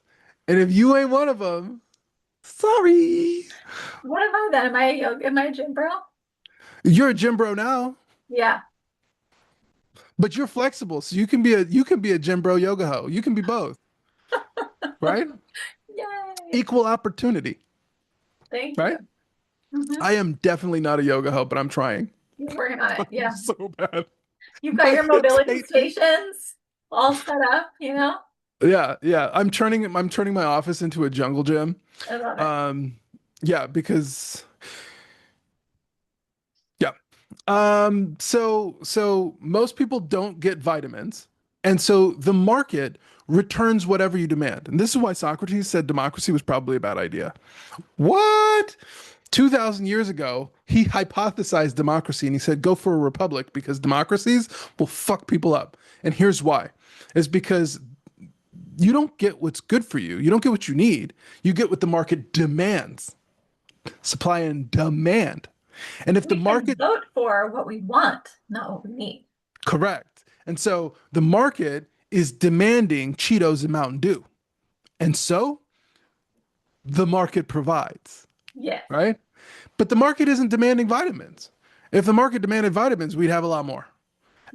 And if you ain't one of them, sorry. What am I then? Am I a gym bro? You're a gym bro now, Yeah. but you're flexible, so you can be a gym bro yoga ho. You can be both, right? Yay. Equal opportunity, Thank you. right? Hmm. I am definitely not a yoga ho, but I'm trying. You're working on it. I'm Yeah. so bad. You've got My your hips mobility hate me. stations all set up, you know? Yeah, yeah. I'm turning my office into a jungle gym. I love it. Um, yeah, because yeah. So most people don't get vitamins, and so the market returns whatever you demand. And this is why Socrates said democracy was probably a bad idea. What? 2,000 years ago, he hypothesized democracy and he said, go for a republic because democracies will fuck people up. And here's why. It's because you don't get what's good for you. You don't get what you need. You get what the market demands. Supply and demand. And if the We can market, vote for what we want, not what we need. correct. And so the market is demanding Cheetos and Mountain Dew. And so the market provides, Yes. right? But the market isn't demanding vitamins. If the market demanded vitamins, we'd have a lot more.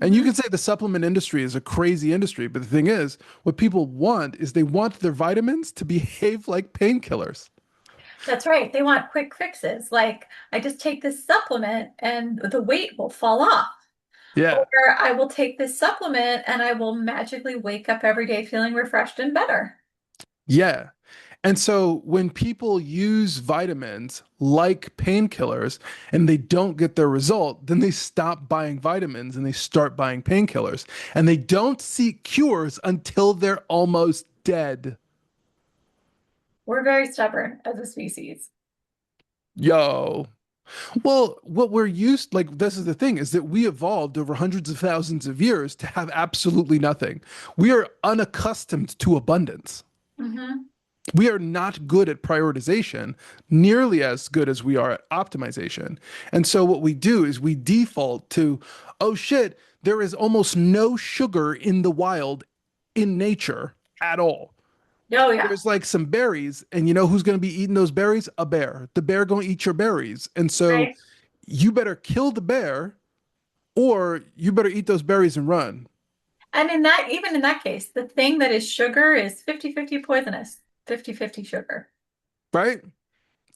And you Hmm. can say the supplement industry is a crazy industry, but the thing is, what people want is they want their vitamins to behave like painkillers. That's right. They want quick fixes. Like, I just take this supplement and the weight will fall off. Or Yeah. I will take this supplement and I will magically wake up every day feeling refreshed and better. Yeah. And so when people use vitamins like painkillers and they don't get their result, then they stop buying vitamins and they start buying painkillers. And they don't seek cures until they're almost dead. We're very stubborn as a species. Yo. Well, what we're used like this is the thing is that we evolved over hundreds of thousands of years to have absolutely nothing. We are unaccustomed to abundance. Hmm. We are not good at prioritization, nearly as good as we are at optimization. And so what we do is we default to, oh shit, there is almost no sugar in the wild in nature at all. Oh yeah, There's like some berries, and you know who's going to be eating those berries? A bear. The bear going to eat your berries. And so right. you better kill the bear or you better eat those berries and run, And even in that case, the thing that is sugar is 50-50 poisonous, 50-50 sugar. right?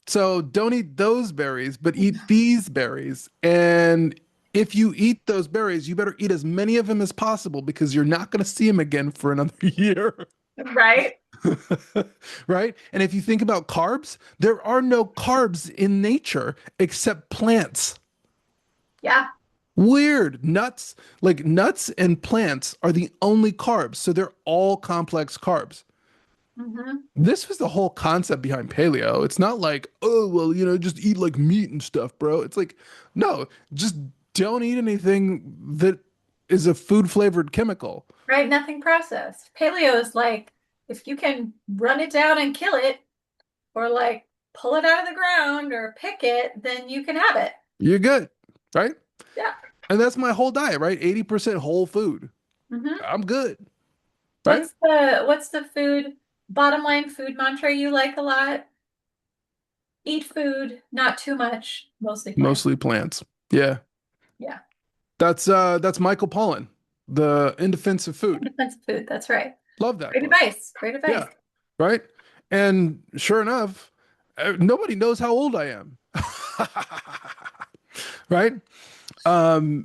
So don't eat those berries, but eat these berries. And if you eat those berries, you better eat as many of them as possible because you're not going to see them again for another year. Right? Right? And if you think about carbs, there are no carbs in nature except plants. Yeah. Weird. Nuts, like nuts and plants are the only carbs. So they're all complex carbs. Hmm. This was the whole concept behind paleo. It's not like, oh, well, just eat like meat and stuff, bro. It's like, no, just don't eat anything that is a food flavored chemical. Right? Nothing processed. Paleo is like if you can run it down and kill it, or like pull it out of the ground or pick it, then you can have it. You're good, right? Yeah. And that's my whole diet, right? 80% whole food. Hmm. I'm good, right? What's the food bottom line food mantra you like a lot? Eat food, not too much, mostly plants. Mostly plants. Yeah. Yeah. That's Michael Pollan, the In Defense of Food. Independent food. That's right. Love that Great book. advice. Great advice. Yeah, right? And sure enough, nobody knows how old I am. Right?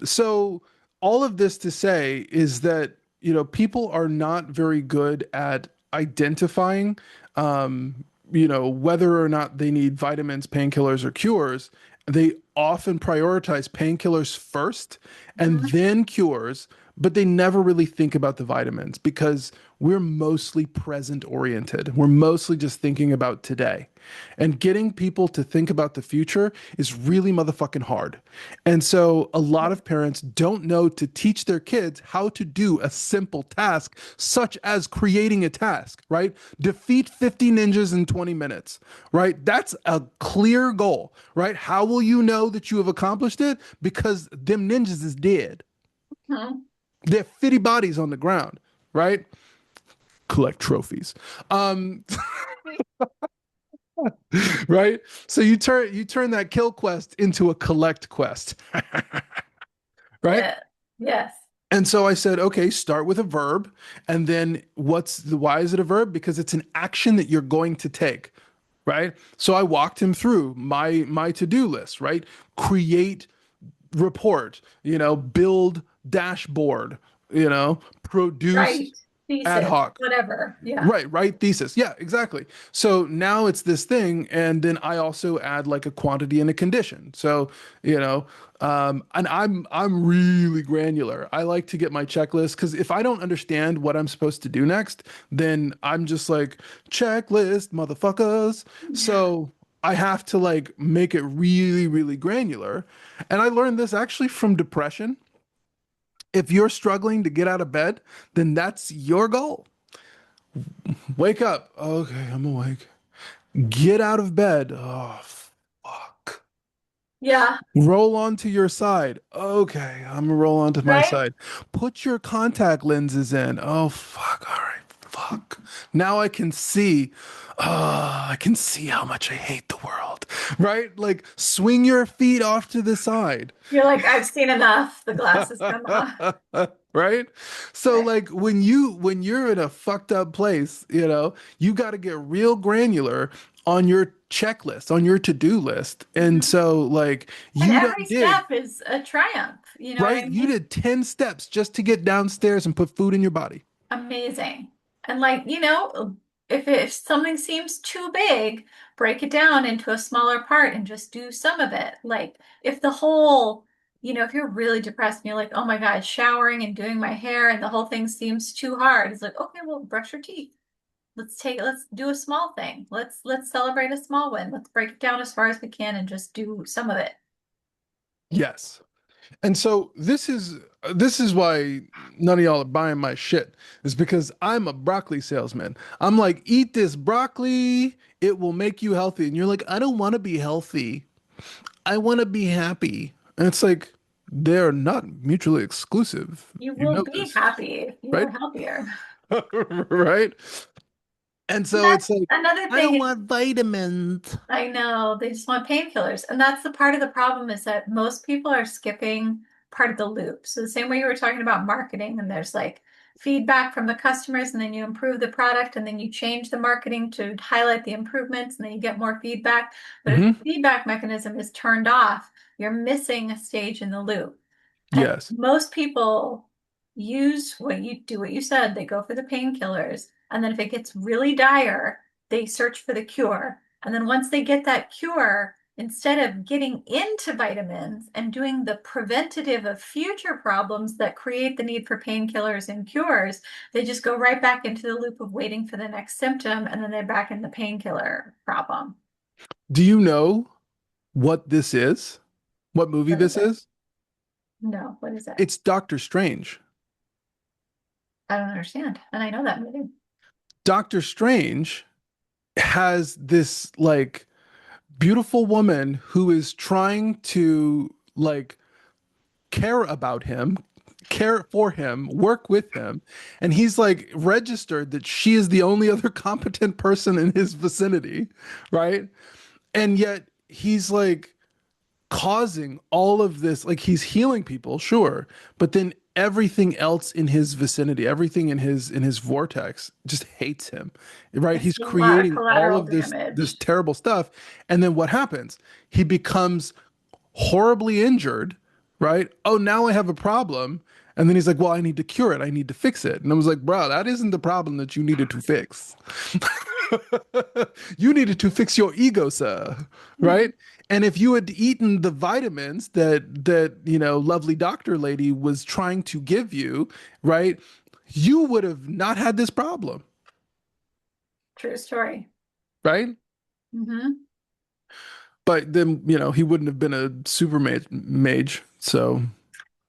So all of this to say is that, people are not very good at identifying, whether or not they need vitamins, painkillers, or cures. They often prioritize painkillers first and Mhm. then cures, but they never really think about the vitamins because we're mostly present oriented. We're mostly just thinking about today. And getting people to think about the future is really motherfucking hard. And so a lot of parents don't know to teach their kids how to do a simple task, such as creating a task, right? Defeat 50 ninjas in 20 minutes, right? That's a clear goal, right? How will you know that you have accomplished it? Because them ninjas is dead. Mhm. They're 50 bodies on the ground, right? Collect trophies. Um, right? So you turn that kill quest into a collect quest, right? Yeah. Yes. And so I said, okay, start with a verb. And then why is it a verb? Because it's an action that you're going to take, right? So I walked him through my to-do list, right? Create report, build dashboard, produce Right. ad Thesis, hoc. whatever. Yeah. Right, thesis. Yeah, exactly. So now it's this thing, and then I also add like a quantity and a condition. So, and I'm really granular. I like to get my checklist because if I don't understand what I'm supposed to do next, then I'm just like, checklist, motherfuckers. So I have to like make it really, really granular. And I learned this actually from depression. If you're struggling to get out of bed, then that's your goal. Wake up. Okay, I'm awake. Get out of bed. Oh, fuck. Yeah. Roll onto your side. Okay, I'm gonna roll onto my Right? side. Put your contact lenses in. Oh, fuck. All right, fuck. Now I can see. I can see how much I hate the world. Right? Like, swing your feet off to the side. You're like, I've seen enough. The glasses come off. Right? So Right. like when you're in a fucked up place, you got to get real granular on your checklist, on your to-do list. And Mhm. so like And you done every did, step is a triumph. You know what right? I You mean? did 10 steps just to get downstairs and put food in your body. Amazing. And like, if something seems too big, break it down into a smaller part and just do some of it. Like if the whole, if you're really depressed and you're like, oh my God, showering and doing my hair and the whole thing seems too hard. It's like, okay, well, brush your teeth. Let's do a small thing. Let's celebrate a small win. Let's break it down as far as we can and just do some of it. Yes. And so this is why none of y'all are buying my shit. Is because I'm a broccoli salesman. I'm like, eat this broccoli, it will make you healthy. And you're like, I don't want to be healthy. I want to be happy. And it's like they're not mutually exclusive. You You will know be this, happy if you right? are healthier. Right? And And so that's it's like, another I don't thing. want vitamins. I know they just want painkillers. And that's the part of the problem is that most people are skipping part of the loop. So the same way you were talking about marketing and there's like feedback from the customers and then you improve the product and then you change the marketing to highlight the improvements and then you get more feedback. But if the Hmm. feedback mechanism is turned off, you're missing a stage in the loop. And Yes. most people use what you said. They go for the painkillers. And then if it gets really dire, they search for the cure. And then once they get that cure, instead of getting into vitamins and doing the preventative of future problems that create the need for painkillers and cures, they just go right back into the loop of waiting for the next symptom. And then they're back in the painkiller problem. Do you know what this is? What movie What is this it? is? No, what is it? It's Doctor Strange. I don't understand. And I know that movie. Doctor Strange has this like beautiful woman who is trying to like care about him, care for him, work with him, and he's like registered that she is the only other competent person in his vicinity, right? And yet he's like causing all of this, like he's healing people, sure, but then everything else in his vicinity, everything in his vortex just hates him, right? It's He's a lot of creating all collateral of this damage. terrible stuff, and then what happens? He becomes horribly injured, right? Oh, now I have a problem. And then he's like, well, I need to cure it. I need to fix it. And I was like, bro, that isn't the problem that you needed to fix. You needed to fix your ego, sir. Right? And if you had eaten the vitamins that lovely doctor lady was trying to give you, right, you would have not had this problem, True story. right? Hmm. But then, he wouldn't have been a super mage. So,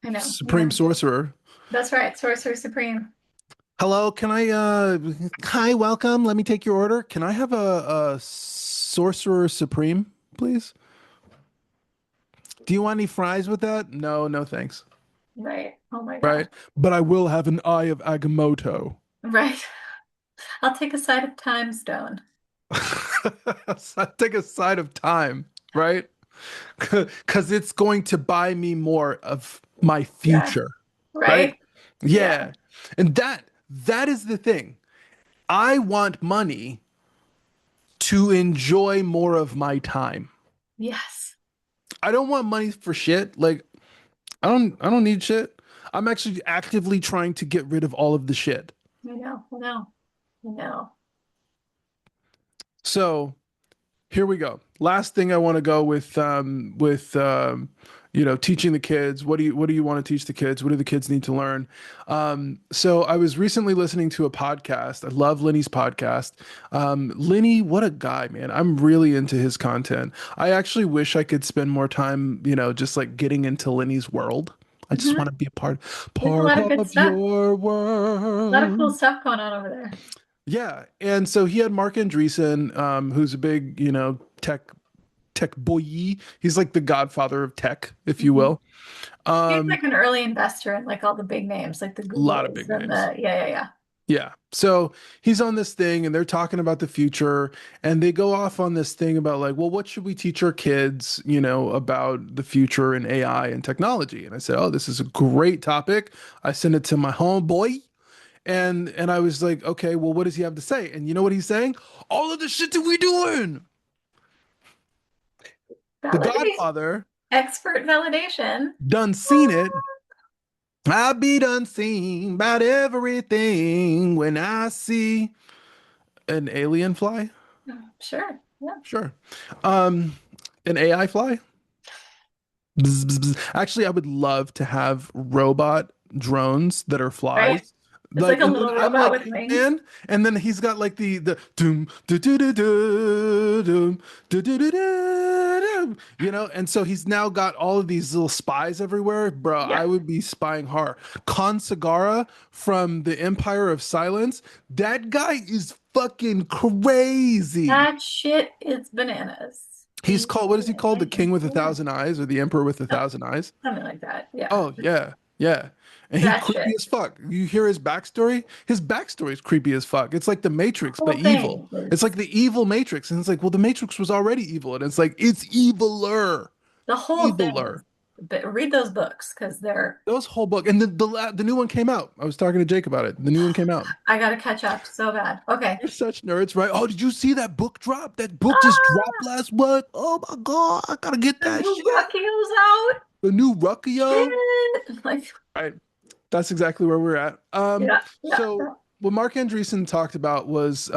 I know. supreme Yeah, sorcerer. that's right. Sorcerer Supreme. Hello, can I hi, welcome. Let me take your order. Can I have a sorcerer supreme, please? Do you want any fries with that? No, no thanks. Right. Oh my gosh. Right? But I will have an eye of Agamotto. Right. I'll take a side of time stone. So I take a side of time, right? Because it's going to buy me more of my Yeah. future, right? Right. Yeah. Yeah. And that is the thing. I want money to enjoy more of my time. Yes. I don't want money for shit. Like I don't need shit. I'm actually actively trying to get rid of all of the shit. I know. I know. I know. So here we go. Last thing I want to go with teaching the kids. What do you want to teach the kids? What do the kids need to learn? So I was recently listening to a podcast. I love Lenny's podcast. Lenny, what a guy, man. I'm really into his content. I actually wish I could spend more time, just like getting into Lenny's world. I just want Hmm. to be a part There's a part lot of good of stuff. your A lot of cool world. stuff going on over there. Yeah, and so he had Mark Andreessen, who's a big, tech boy. He's like the godfather of tech, if you Mhm. will. He's Um, like an early investor in like all the big names, like the a lot of Googles big and names. the yeah, yeah, yeah. Yeah. So he's on this thing and they're talking about the future and they go off on this thing about like, well, what should we teach our kids, about the future and AI and technology? And I said, oh, this is a great topic. I sent it to my homeboy. And I was like, okay, well, what does he have to say? And you know what he's saying? All of the shit that we doing. The Validation, Godfather expert validation. done seen it. I be done seen about everything when I see an alien fly. Sure. Yeah. Sure. Um, an AI fly. Bzz, bzz, bzz. Actually, I would love to have robot drones that are Right. flies It's like Like, a and then little I'm robot like with Ant wings. Man, and then he's got like the doom do do do do doom do do do do, and so he's now got all of these little spies everywhere, bro. I Yeah, would be spying hard. Khan Sagara from the Empire of Silence, that guy is fucking crazy. that shit is bananas. He's He's called, what is he called? The King with a yeah. Thousand Eyes, or the Emperor with a Oh, Thousand Eyes? something like that. Yeah. Oh yeah, yeah. And he That creepy shit. as fuck. You hear his backstory? His backstory is creepy as fuck. It's like the The Matrix, but whole evil. thing It's is like the evil Matrix. And it's like, well, the Matrix was already evil. And it's like, it's eviler. the whole thing Eviler. is but read those books because they're Those whole book. And the new one came out. I was talking to Jake about it. The new one came out. I gotta catch up so bad. Okay. You're such nerds, right? Oh, did you see that book drop? That book just dropped Ah, last month. Oh my God, I gotta get the that new shit. Rocky's out. The new Ruckio. Shit. Like, Right. That's exactly where we're at. yeah, yeah, So yeah. what Mark Andreessen talked about was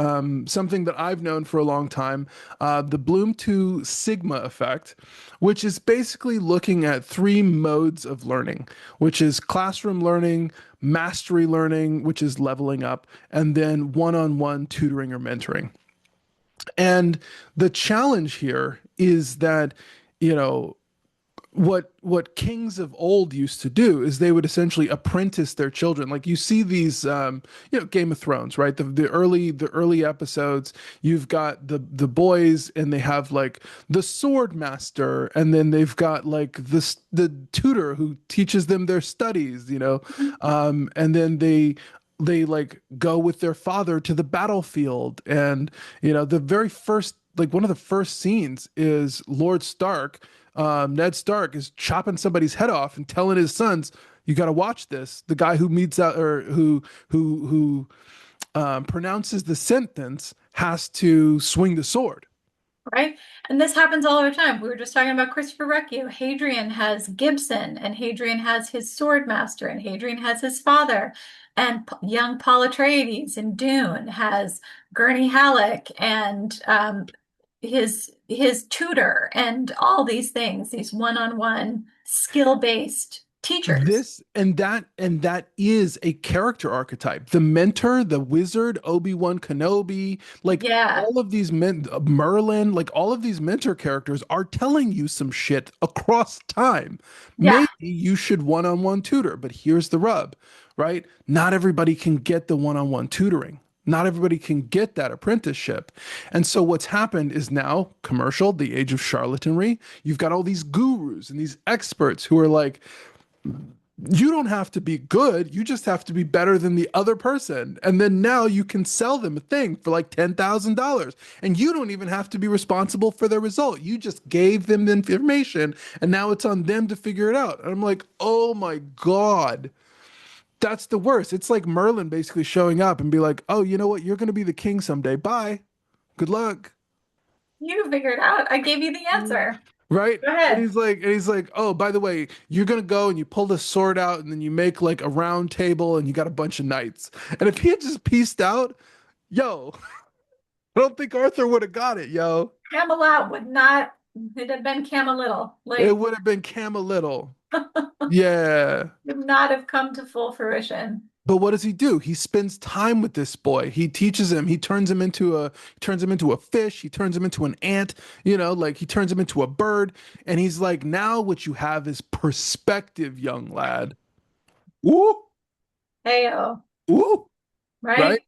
something that I've known for a long time, the Bloom to Sigma effect, which is basically looking at three modes of learning, which is classroom learning, mastery learning, which is leveling up, and then one-on-one tutoring or mentoring. And the challenge here is that, you know, what kings of old used to do is they would essentially apprentice their children. Like you see these Game of Thrones, right? The early episodes, you've got the boys and they have like the sword master, and then they've got like the tutor who teaches them their studies, and then they like go with their father to the battlefield. And the very first, like one of the first scenes is Lord Stark, Ned Stark is chopping somebody's head off and telling his sons, "You got to watch this." The guy who meets out, or who pronounces the sentence, has to swing the sword. Right? And this happens all the time. We were just talking about Christopher Recchio. Hadrian has Gibson, and Hadrian has his sword master, and Hadrian has his father. And young Paul Atreides in Dune has Gurney Halleck and his tutor, and all these things, these one-on-one skill-based teachers. This and that is a character archetype. The mentor, the wizard, Obi-Wan Kenobi, like Yeah, all of these men, Merlin, like all of these mentor characters are telling you some shit across time. yeah, Maybe you should one-on-one tutor, but here's the rub, right? Not everybody can get the one-on-one tutoring. Not everybody can get that apprenticeship. And so what's happened is now commercial, the age of charlatanry. You've got all these gurus and these experts who are like, you don't have to be good. You just have to be better than the other person. And then now you can sell them a thing for like $10,000. And you don't even have to be responsible for their result. You just gave them the information and now it's on them to figure it out. And I'm like, oh my God, that's the worst. It's like Merlin basically showing up and be like, oh, you know what? You're going to be the king someday. Bye. Good luck. you figured out. I gave you the answer. Right? Go And ahead. he's like, oh, by the way, you're gonna go and you pull the sword out and then you make like a round table and you got a bunch of knights. And if he had just pieced out, yo, I don't think Arthur would have got it, yo. Camelot would not, it'd have been Camelittle. It Like, would have been Little. Yeah. would not have come to full fruition. But what does he do? He spends time with this boy. He teaches him. He turns him into a fish. He turns him into an ant. Like he turns him into a bird. And he's like, now what you have is perspective, young lad. Ooh, Heyo, ooh, right? right?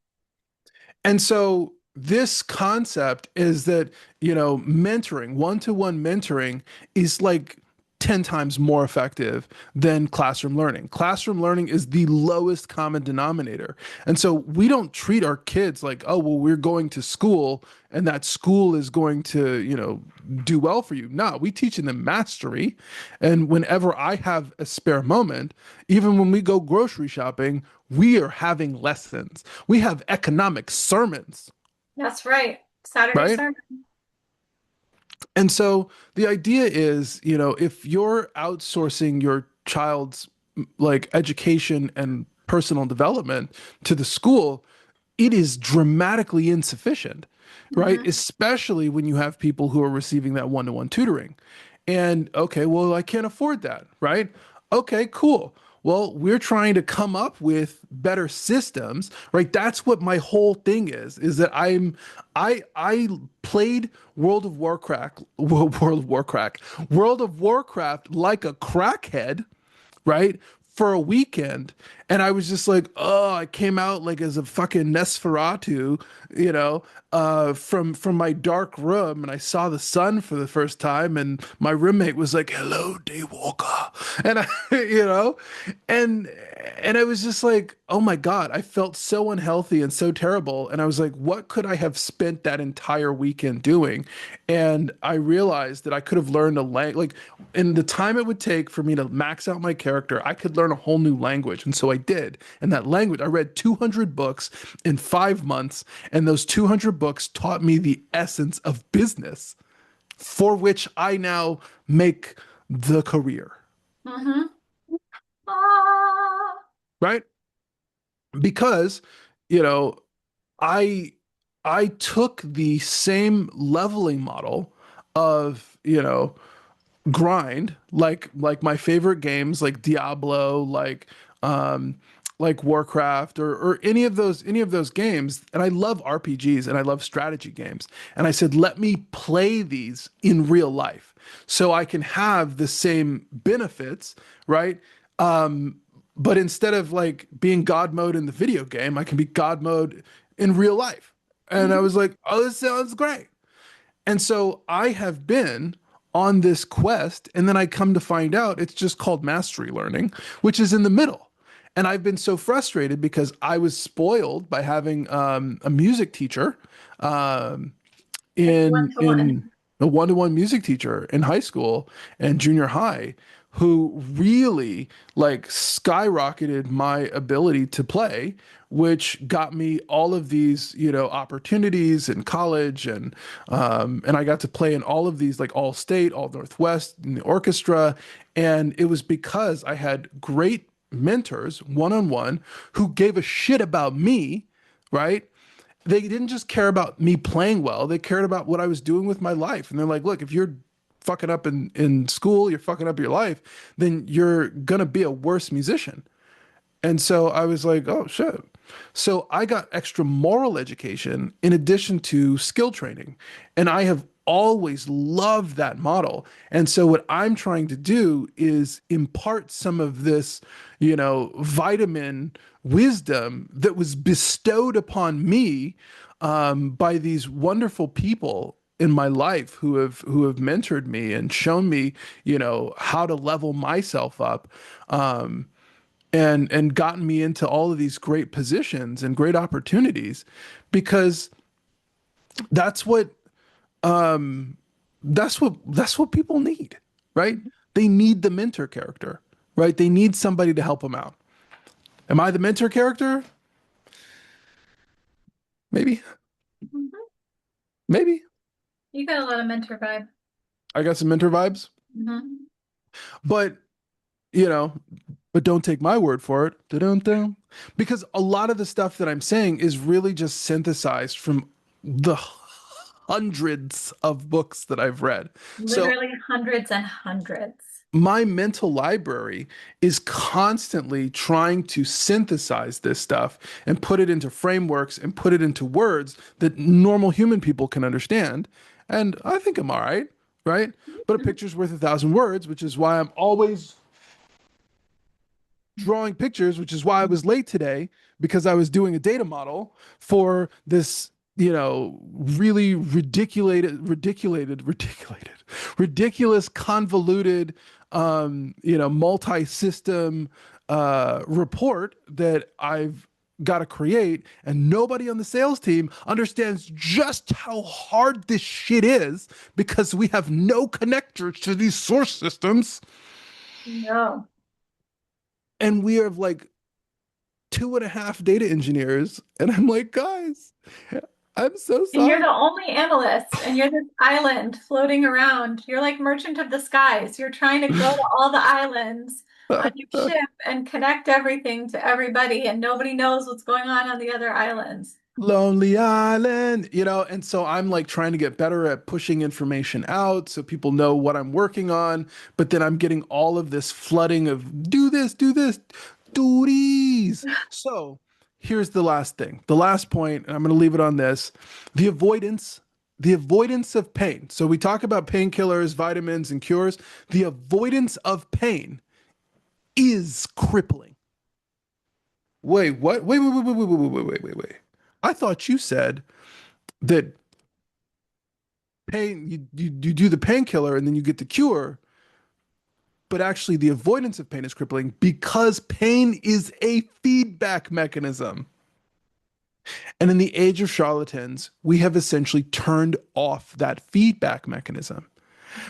And so this concept is that, mentoring, one-to-one mentoring is like 10 times more effective than classroom learning. Classroom learning is the lowest common denominator. And so we don't treat our kids like, oh, well, we're going to school and that school is going to, do well for you. No, we teaching them mastery. And whenever I have a spare moment, even when we go grocery shopping, we are having lessons. We have economic sermons, That's right. Saturday right? sermon. And so the idea is, if you're outsourcing your child's like education and personal development to the school, it is dramatically insufficient, right? Mhm. Especially when you have people who are receiving that one-to-one tutoring. And okay, well, I can't afford that, right? Okay, cool. Well, we're trying to come up with better systems, right? That's what my whole thing is that I played World of Warcraft like a crackhead, right? For a weekend. And I was just like, oh, I came out like as a fucking Nosferatu, from my dark room, and I saw the sun for the first time, and my roommate was like, "Hello, Daywalker," and I, you know, and and I was just like, oh my God, I felt so unhealthy and so terrible, and I was like, what could I have spent that entire weekend doing? And I realized that I could have learned a like in the time it would take for me to max out my character, I could learn a whole new language. And so I did. And that language, I read 200 books in 5 months. And those 200 books taught me the essence of business for which I now make the career, Mm-hmm. Ah. right? Because, you know, I I took the same leveling model of, grind like my favorite games like Diablo, um like Warcraft or any of those games, and I love RPGs and I love strategy games, and I said let me play these in real life so I can have the same benefits, right? But instead of like being God mode in the video game, I can be God mode in real life. And I Mhm. was like, oh, this sounds great. And so I have been on this quest, and then I come to find out it's just called mastery learning, which is in the middle. And I've been so frustrated because I was spoiled by having a music teacher, um, Like one to in one. a one-to-one music teacher in high school and junior high who really like skyrocketed my ability to play, which got me all of these, opportunities in college, and I got to play in all of these, like all state, all Northwest in the orchestra. And it was because I had great mentors one-on-one who gave a shit about me, right? They didn't just care about me playing well, they cared about what I was doing with my life. And they're like, look, if you're fucking up in school, you're fucking up your life, then you're gonna be a worse musician. And so I was like, oh shit. So I got extra moral education in addition to skill training. And I have always loved that model. And so what I'm trying to do is impart some of this, vitamin wisdom that was bestowed upon me, by these wonderful people in my life who have mentored me and shown me, how to level myself up. And gotten me into all of these great positions and great opportunities because that's what that's what people need, right? They need the mentor character, right? They need somebody to help them out. Am I the mentor character? Maybe. Mhm. Maybe. You got a lot of mentor vibe. I got some mentor vibes, Hmm. but you know, but don't take my word for it. Dun-dun-dun. Because a lot of the stuff that I'm saying is really just synthesized from the hundreds of books that I've read. So Literally hundreds and hundreds. my mental library is constantly trying to synthesize this stuff and put it into frameworks and put it into words that normal human people can understand. And I think I'm all right, right? But a picture's worth 1,000 words, which is why I'm always drawing pictures, which is why I was late today because I was doing a data model for this, really ridiculous, convoluted, multi-system report that I've got to create, and nobody on the sales team understands just how hard this shit is because we have no connectors to these source systems, No. and we have like two and a half data engineers. And I'm like, guys, I'm so And you're sorry. the only analyst, and you're this island floating around. You're like merchant of the skies. You're trying to go to all the islands on your ship and connect everything to everybody, and nobody knows what's going on the other islands. Lonely Island, and so I'm like trying to get better at pushing information out so people know what I'm working on, but then I'm getting all of this flooding of do this, do these. So here's the last thing, the last point, and I'm going to leave it on this, the avoidance, the avoidance of pain. So we talk about painkillers, vitamins, and cures. The avoidance of pain is crippling. Wait, what? Wait. I thought you said that pain you do the painkiller and then you get the cure, but actually the avoidance of pain is crippling because pain is a feedback mechanism. And in the age of charlatans, we have essentially turned off that feedback mechanism.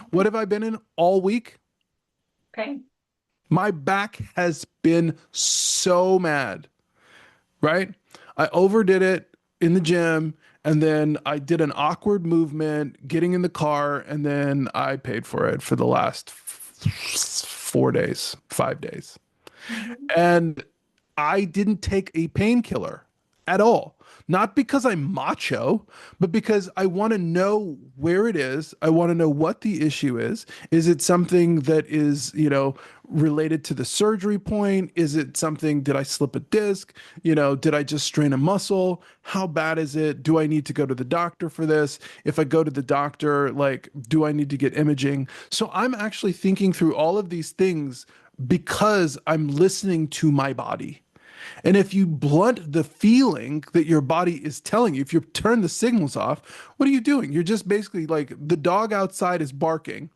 What have I been in all week? Pain. My back has been so mad, right? I overdid it in the gym, and then I did an awkward movement getting in the car, and then I paid for it for the last 4 days, 5 days. Mhm. And I didn't take a painkiller at all. Not because I'm macho, but because I want to know where it is. I want to know what the issue is. Is it something that is, related to the surgery point? Is it something, did I slip a disc? Did I just strain a muscle? How bad is it? Do I need to go to the doctor for this? If I go to the doctor, like, do I need to get imaging? So I'm actually thinking through all of these things because I'm listening to my body. And if you blunt the feeling that your body is telling you, if you turn the signals off, what are you doing? You're just basically like the dog outside is barking,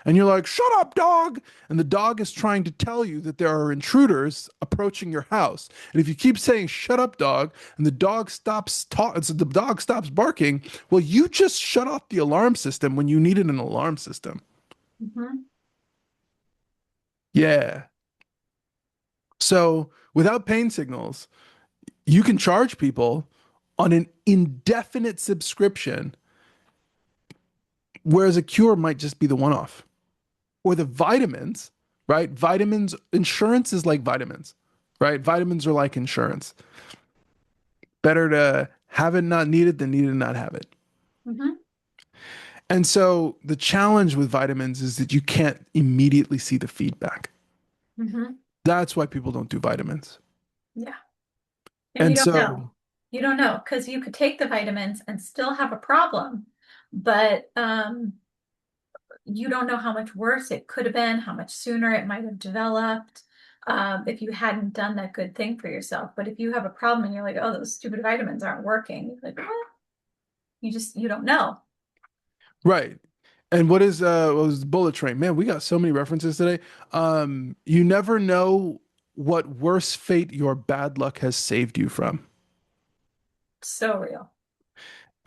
and you're like, shut up, dog. And the dog is trying to tell you that there are intruders approaching your house. And if you keep saying, shut up, dog, and the dog stops talking, so the dog stops barking, well, you just shut off the alarm system when you needed an alarm system. Mhm. Yeah. So without pain signals, you can charge people on an indefinite subscription, whereas a cure might just be the one off. Or the vitamins, right? Vitamins, insurance is like vitamins, right? Vitamins are like insurance. Better to have it not needed than need it not have it. Mhm. And so the challenge with vitamins is that you can't immediately see the feedback. Mhm. That's why people don't do vitamins. Yeah. And you And don't know. so, You don't know because you could take the vitamins and still have a problem, but you don't know how much worse it could have been, how much sooner it might have developed, if you hadn't done that good thing for yourself. But if you have a problem and you're like, oh, those stupid vitamins aren't working, you're like, well, you don't know. right. And what was Bullet Train? Man, we got so many references today. You never know what worse fate your bad luck has saved you from. So real.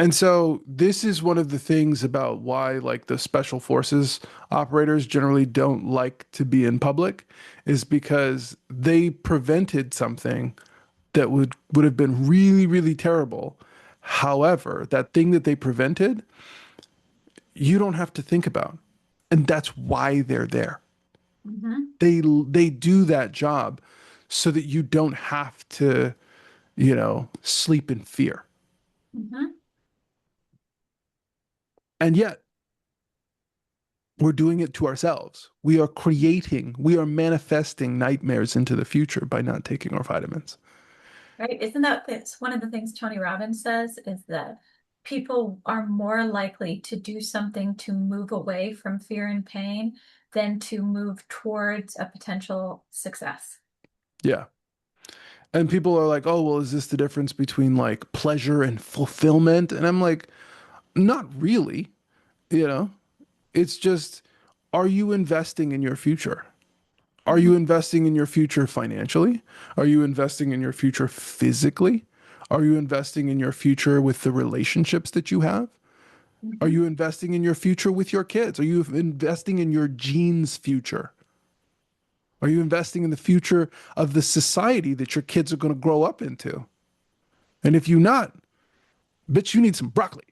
And so this is one of the things about why like the special forces operators generally don't like to be in public is because they prevented something that would have been really, really terrible. However, that thing that they prevented, you don't have to think about. And that's why they're there. Hmm. They do that job so that you don't have to, sleep in fear. Hmm. And yet we're doing it to ourselves. We are manifesting nightmares into the future by not taking our vitamins. Right? Isn't that it's one of the things Tony Robbins says is that people are more likely to do something to move away from fear and pain than to move towards a potential success. Yeah. And people are like, oh, well, is this the difference between like pleasure and fulfillment? And I'm like, not really. You know, it's just, are you investing in your future? Are you Hmm. investing in your future financially? Are you investing in your future physically? Are you investing in your future with the relationships that you have? Are Hmm. you investing in your future with your kids? Are you investing in your genes' future? Are you investing in the future of the society that your kids are going to grow up into? And if you're not, bitch, you need some broccoli.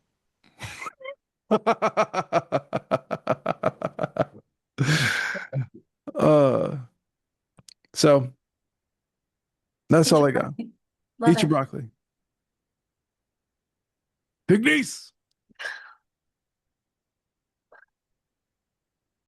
uh, so that's Eat all your I got. protein. Love Eat your it. broccoli. Ignis!